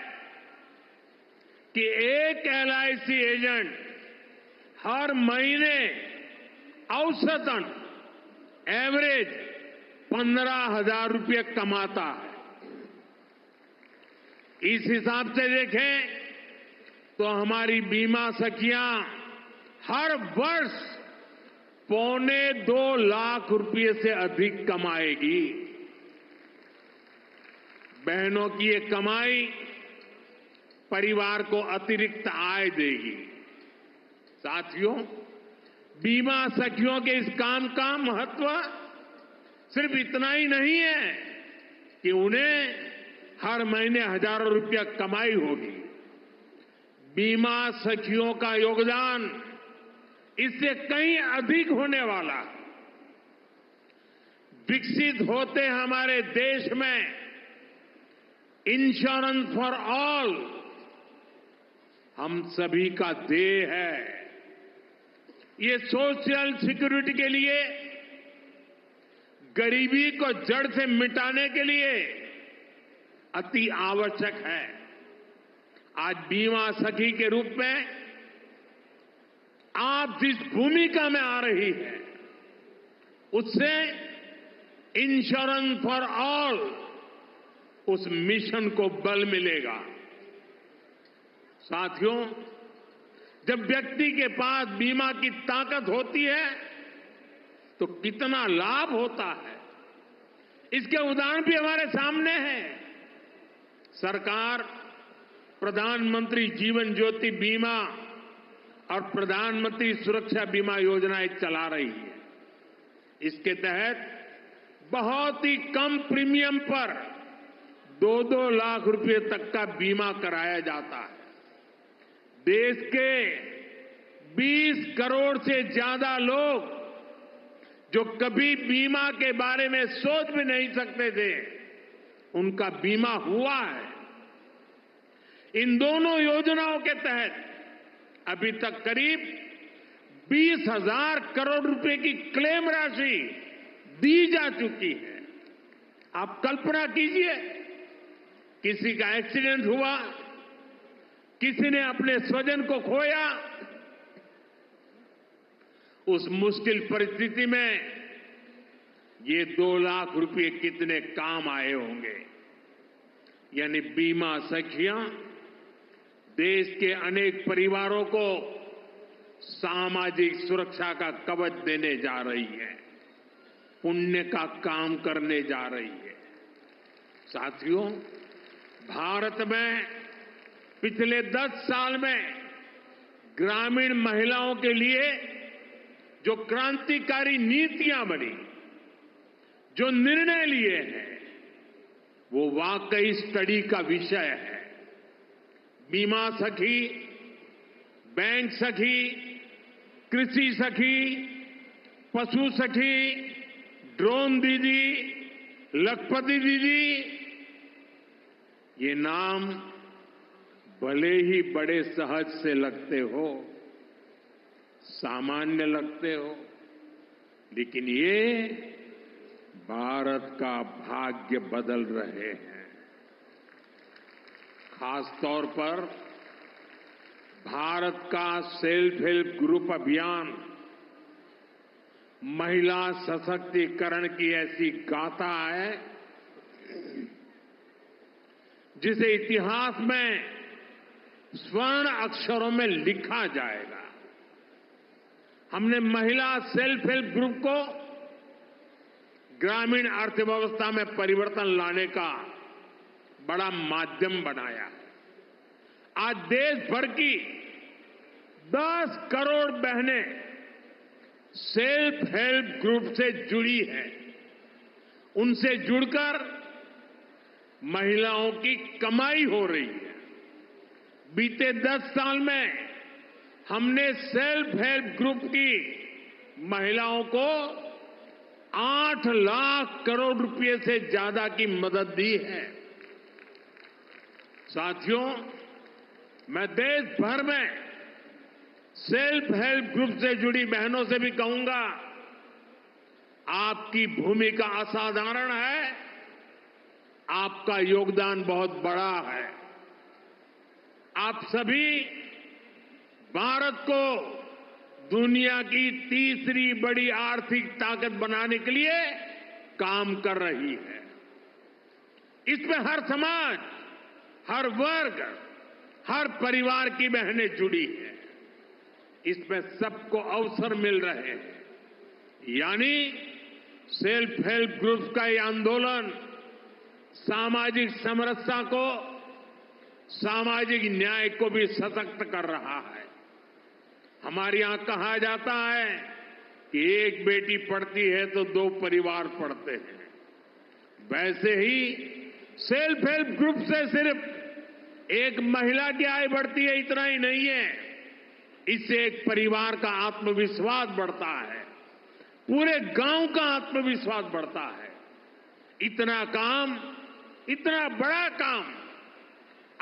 कि एक LIC एजेंट हर महीने औसतन एवरेज 15,000 रुपये कमाता है। इस हिसाब से देखें तो हमारी बीमा सखियां हर वर्ष 2.25 लाख रुपये से अधिक कमाएगी। बहनों की ये कमाई परिवार को अतिरिक्त आय देगी। साथियों, बीमा सखियों के इस काम का महत्व सिर्फ इतना ही नहीं है कि उन्हें हर महीने हजारों रुपया कमाई होगी। बीमा सखियों का योगदान इससे कहीं अधिक होने वाला। विकसित होते हमारे देश में इंश्योरेंस फॉर ऑल हम सभी का ध्येय है। ये सोशल सिक्योरिटी के लिए, गरीबी को जड़ से मिटाने के लिए अति आवश्यक है। आज बीमा सखी के रूप में आप जिस भूमिका में आ रही है, उससे इंश्योरेंस फॉर ऑल उस मिशन को बल मिलेगा। साथियों, जब व्यक्ति के पास बीमा की ताकत होती है तो कितना लाभ होता है, इसके उदाहरण भी हमारे सामने हैं। सरकार प्रधानमंत्री जीवन ज्योति बीमा और प्रधानमंत्री सुरक्षा बीमा योजनाएं चला रही है। इसके तहत बहुत ही कम प्रीमियम पर 2-2 लाख रुपए तक का बीमा कराया जाता है। देश के 20 करोड़ से ज्यादा लोग जो कभी बीमा के बारे में सोच भी नहीं सकते थे, उनका बीमा हुआ है। इन दोनों योजनाओं के तहत अभी तक करीब 20,000 करोड़ रुपए की क्लेम राशि दी जा चुकी है। आप कल्पना कीजिए, किसी का एक्सीडेंट हुआ, किसी ने अपने स्वजन को खोया, उस मुश्किल परिस्थिति में ये 2 लाख रुपए कितने काम आए होंगे। यानी बीमा सखियां देश के अनेक परिवारों को सामाजिक सुरक्षा का कवच देने जा रही है, पुण्य का काम करने जा रही है। साथियों, भारत में पिछले 10 साल में ग्रामीण महिलाओं के लिए जो क्रांतिकारी नीतियां बनी, जो निर्णय लिए हैं, वो वाकई स्टडी का विषय है। बीमा सखी, बैंक सखी, कृषि सखी, पशु सखी, ड्रोन दीदी, लखपति दीदी, ये नाम भले ही बड़े सहज से लगते हो, सामान्य लगते हो, लेकिन ये भारत का भाग्य बदल रहे हैं। खासतौर पर भारत का सेल्फ हेल्प ग्रुप अभियान महिला सशक्तिकरण की ऐसी गाथा है जिसे इतिहास में स्वर्ण अक्षरों में लिखा जाएगा। हमने महिला सेल्फ हेल्प ग्रुप को ग्रामीण अर्थव्यवस्था में परिवर्तन लाने का बड़ा माध्यम बनाया। आज देश भर की 10 करोड़ बहनें सेल्फ हेल्प ग्रुप से जुड़ी हैं। उनसे जुड़कर महिलाओं की कमाई हो रही है। बीते 10 साल में हमने सेल्फ हेल्प ग्रुप की महिलाओं को 8 लाख करोड़ रुपए से ज्यादा की मदद दी है। साथियों, मैं देश भर में सेल्फ हेल्प ग्रुप से जुड़ी बहनों से भी कहूंगा, आपकी भूमिका असाधारण है, आपका योगदान बहुत बड़ा है। आप सभी भारत को दुनिया की तीसरी बड़ी आर्थिक ताकत बनाने के लिए काम कर रही है। इसमें हर समाज, हर वर्ग, हर परिवार की बहनें जुड़ी हैं। इसमें सबको अवसर मिल रहे हैं। यानी सेल्फ हेल्प ग्रुप्स का ये आंदोलन सामाजिक समरसता को, सामाजिक न्याय को भी सशक्त कर रहा है। हमारे यहां कहा जाता है कि एक बेटी पढ़ती है तो 2 परिवार पढ़ते हैं। वैसे ही सेल्फ हेल्प ग्रुप से सिर्फ एक महिला की आय बढ़ती है, इतना ही नहीं है। इससे एक परिवार का आत्मविश्वास बढ़ता है, पूरे गांव का आत्मविश्वास बढ़ता है। इतना काम, इतना बड़ा काम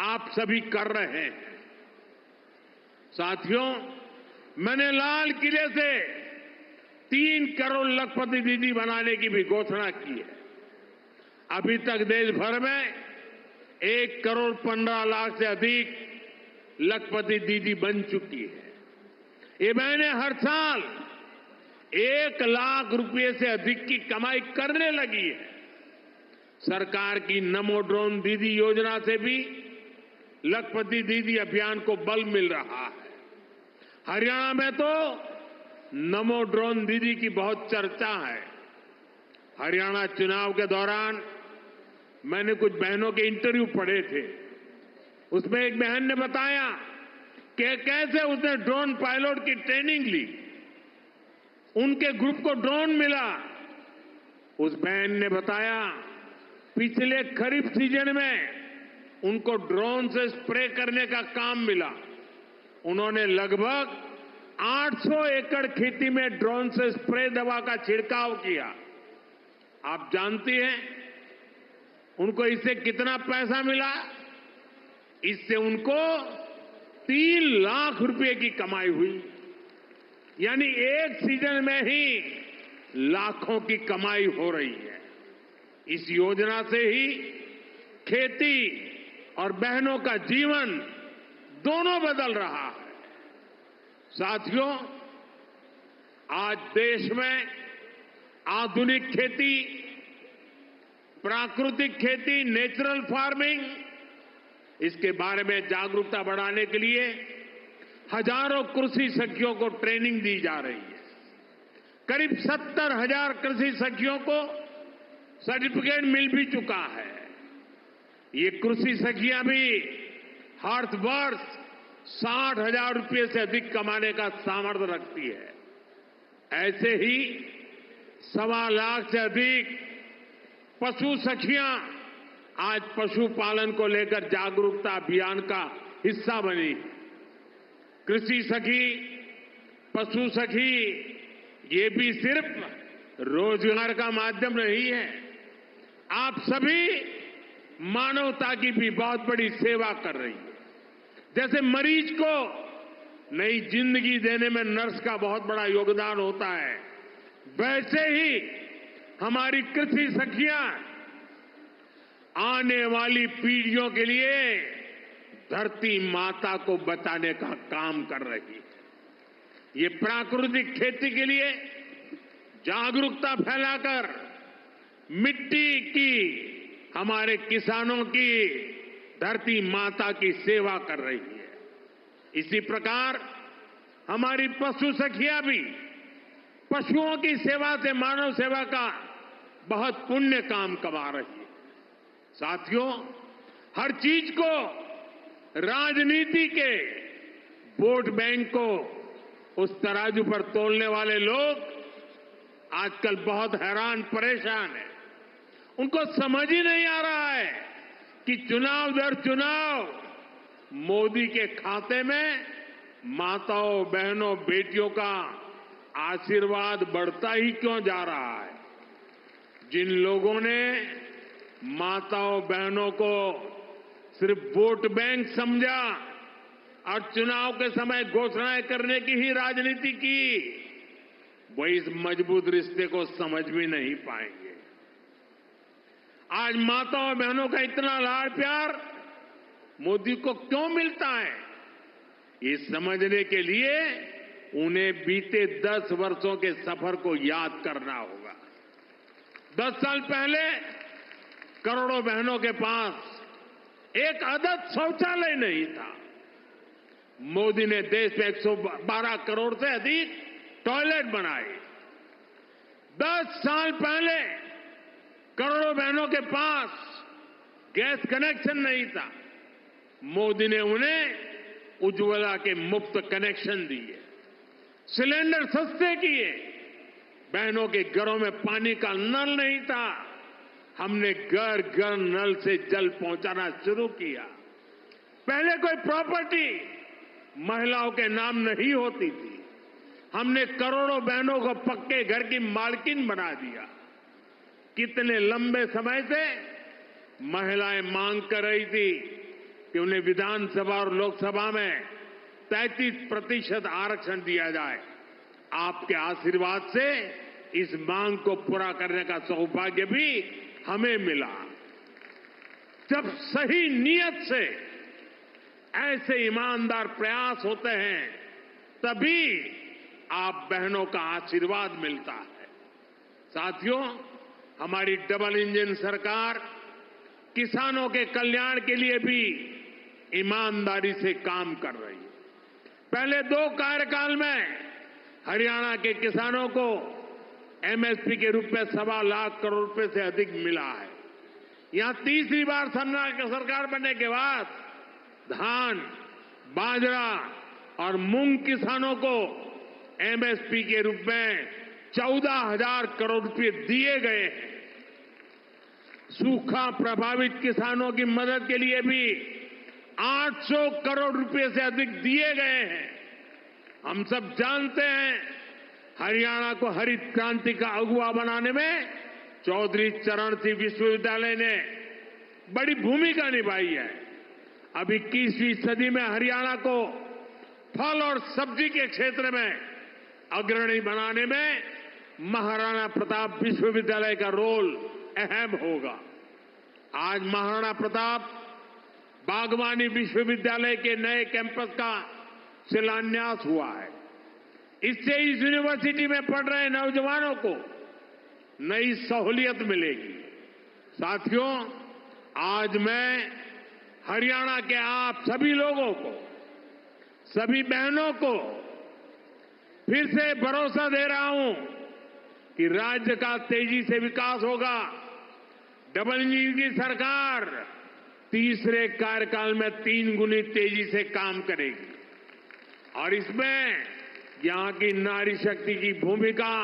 आप सभी कर रहे हैं। साथियों, मैंने लाल किले से 3 करोड़ लखपति दीदी बनाने की भी घोषणा की है। अभी तक देश भर में 1 करोड़ 15 लाख से अधिक लखपति दीदी बन चुकी है। ये बहनें हर साल 1 लाख रुपए से अधिक की कमाई करने लगी है। सरकार की नमो ड्रोन दीदी योजना से भी लखपति दीदी अभियान को बल मिल रहा है। हरियाणा में तो नमो ड्रोन दीदी की बहुत चर्चा है। हरियाणा चुनाव के दौरान मैंने कुछ बहनों के इंटरव्यू पढ़े थे। उसमें एक बहन ने बताया कि कैसे उसने ड्रोन पायलट की ट्रेनिंग ली, उनके ग्रुप को ड्रोन मिला। उस बहन ने बताया पिछले खरीफ सीजन में उनको ड्रोन से स्प्रे करने का काम मिला। उन्होंने लगभग 800 एकड़ खेती में ड्रोन से स्प्रे दवा का छिड़काव किया। आप जानती हैं उनको इससे कितना पैसा मिला? इससे उनको 3 लाख रुपए की कमाई हुई। यानी एक सीजन में ही लाखों की कमाई हो रही है। इस योजना से ही खेती और बहनों का जीवन दोनों बदल रहा है। साथियों, आज देश में आधुनिक खेती, प्राकृतिक खेती, नेचुरल फार्मिंग, इसके बारे में जागरूकता बढ़ाने के लिए हजारों कृषि सखियों को ट्रेनिंग दी जा रही है। करीब 70,000 कृषि सखियों को सर्टिफिकेट मिल भी चुका है। ये कृषि सखियां भी हर वर्ष 60,000 रुपये से अधिक कमाने का सामर्थ्य रखती है। ऐसे ही 1.25 लाख से अधिक पशु सखियां आज पशुपालन को लेकर जागरूकता अभियान का हिस्सा बनी। कृषि सखी, पशु सखी, ये भी सिर्फ रोजगार का माध्यम नहीं है। आप सभी मानवता की भी बहुत बड़ी सेवा कर रही है। जैसे मरीज को नई जिंदगी देने में नर्स का बहुत बड़ा योगदान होता है, वैसे ही हमारी कृषि सखियां आने वाली पीढ़ियों के लिए धरती माता को बचाने का काम कर रही है। ये प्राकृतिक खेती के लिए जागरूकता फैलाकर मिट्टी की, हमारे किसानों की, धरती माता की सेवा कर रही है। इसी प्रकार हमारी पशु सखियां भी पशुओं की सेवा से मानव सेवा का बहुत पुण्य काम कमा रही है। साथियों, हर चीज को राजनीति के वोट बैंक को उस तराजू पर तोलने वाले लोग आजकल बहुत हैरान परेशान हैं। उनको समझ ही नहीं आ रहा है कि चुनाव दर चुनाव मोदी के खाते में माताओं, बहनों, बेटियों का आशीर्वाद बढ़ता ही क्यों जा रहा है। जिन लोगों ने माताओं, बहनों को सिर्फ वोट बैंक समझा और चुनाव के समय घोषणाएं करने की ही राजनीति की, वो इस मजबूत रिश्ते को समझ भी नहीं पाएंगे। आज माताओं और बहनों का इतना लाड़ प्यार मोदी को क्यों मिलता है, ये समझने के लिए उन्हें बीते 10 वर्षों के सफर को याद करना होगा। 10 साल पहले करोड़ों बहनों के पास एक आदत शौचालय नहीं था। मोदी ने देश में 112 करोड़ से अधिक टॉयलेट बनाए। 10 साल पहले करोड़ों बहनों के पास गैस कनेक्शन नहीं था। मोदी ने उन्हें उज्ज्वला के मुफ्त कनेक्शन दिए, सिलेंडर सस्ते किए। बहनों के घरों में पानी का नल नहीं था, हमने घर घर नल से जल पहुंचाना शुरू किया। पहले कोई प्रॉपर्टी महिलाओं के नाम नहीं होती थी, हमने करोड़ों बहनों को पक्के घर की मालकिन बना दिया। कितने लंबे समय से महिलाएं मांग कर रही थी कि उन्हें विधानसभा और लोकसभा में 33% आरक्षण दिया जाए। आपके आशीर्वाद से इस मांग को पूरा करने का सौभाग्य भी हमें मिला। जब सही नियत से ऐसे ईमानदार प्रयास होते हैं तभी आप बहनों का आशीर्वाद मिलता है। साथियों, हमारी डबल इंजन सरकार किसानों के कल्याण के लिए भी ईमानदारी से काम कर रही है। पहले 2 कार्यकाल में हरियाणा के किसानों को एमएसपी के रूप में 1.25 लाख करोड़ रुपए से अधिक मिला है। यहां तीसरी बार सरकार बनने के बाद धान, बाजरा और मूंग किसानों को एमएसपी के रूप में 14,000 करोड़ रुपए दिए गए हैं। सूखा प्रभावित किसानों की मदद के लिए भी 800 करोड़ रुपए से अधिक दिए गए हैं। हम सब जानते हैं हरियाणा को हरित क्रांति का अगुवा बनाने में चौधरी चरण सिंह विश्वविद्यालय ने बड़ी भूमिका निभाई है। अब 21वीं सदी में हरियाणा को फल और सब्जी के क्षेत्र में अग्रणी बनाने में महाराणा प्रताप विश्वविद्यालय का रोल अहम होगा। आज महाराणा प्रताप बागवानी विश्वविद्यालय के नए कैंपस का शिलान्यास हुआ है। इससे इस यूनिवर्सिटी में पढ़ रहे नौजवानों को नई सहूलियत मिलेगी। साथियों, आज मैं हरियाणा के आप सभी लोगों को, सभी बहनों को फिर से भरोसा दे रहा हूं कि राज्य का तेजी से विकास होगा। डबल इंजन की सरकार तीसरे कार्यकाल में 3 गुनी तेजी से काम करेगी और इसमें यहां की नारी शक्ति की भूमिका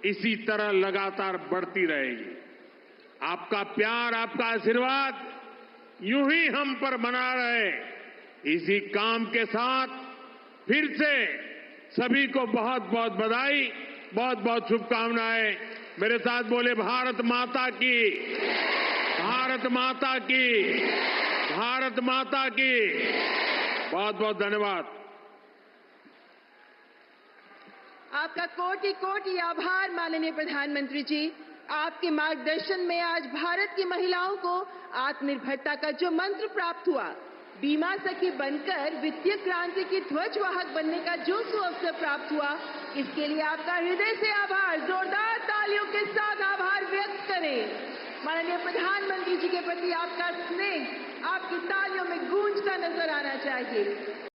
इसी तरह लगातार बढ़ती रहेगी। आपका प्यार, आपका आशीर्वाद यूं ही हम पर बना रहे। इसी काम के साथ फिर से सभी को बहुत बहुत बधाई, बहुत बहुत शुभकामनाएं। मेरे साथ बोले भारत माता की, भारत माता की, भारत माता की। बहुत बहुत धन्यवाद। आपका कोटि कोटि आभार माननीय प्रधानमंत्री जी। आपके मार्गदर्शन में आज भारत की महिलाओं को आत्मनिर्भरता का जो मंत्र प्राप्त हुआ, बीमा सखी बनकर वित्तीय क्रांति की ध्वजवाहक बनने का जो अवसर प्राप्त हुआ, इसके लिए आपका हृदय से आभार। जोरदार तालियों के साथ आभार व्यक्त करें। माननीय प्रधानमंत्री जी के प्रति आपका स्नेह आपकी तालियों में गूंजता नजर आना चाहिए।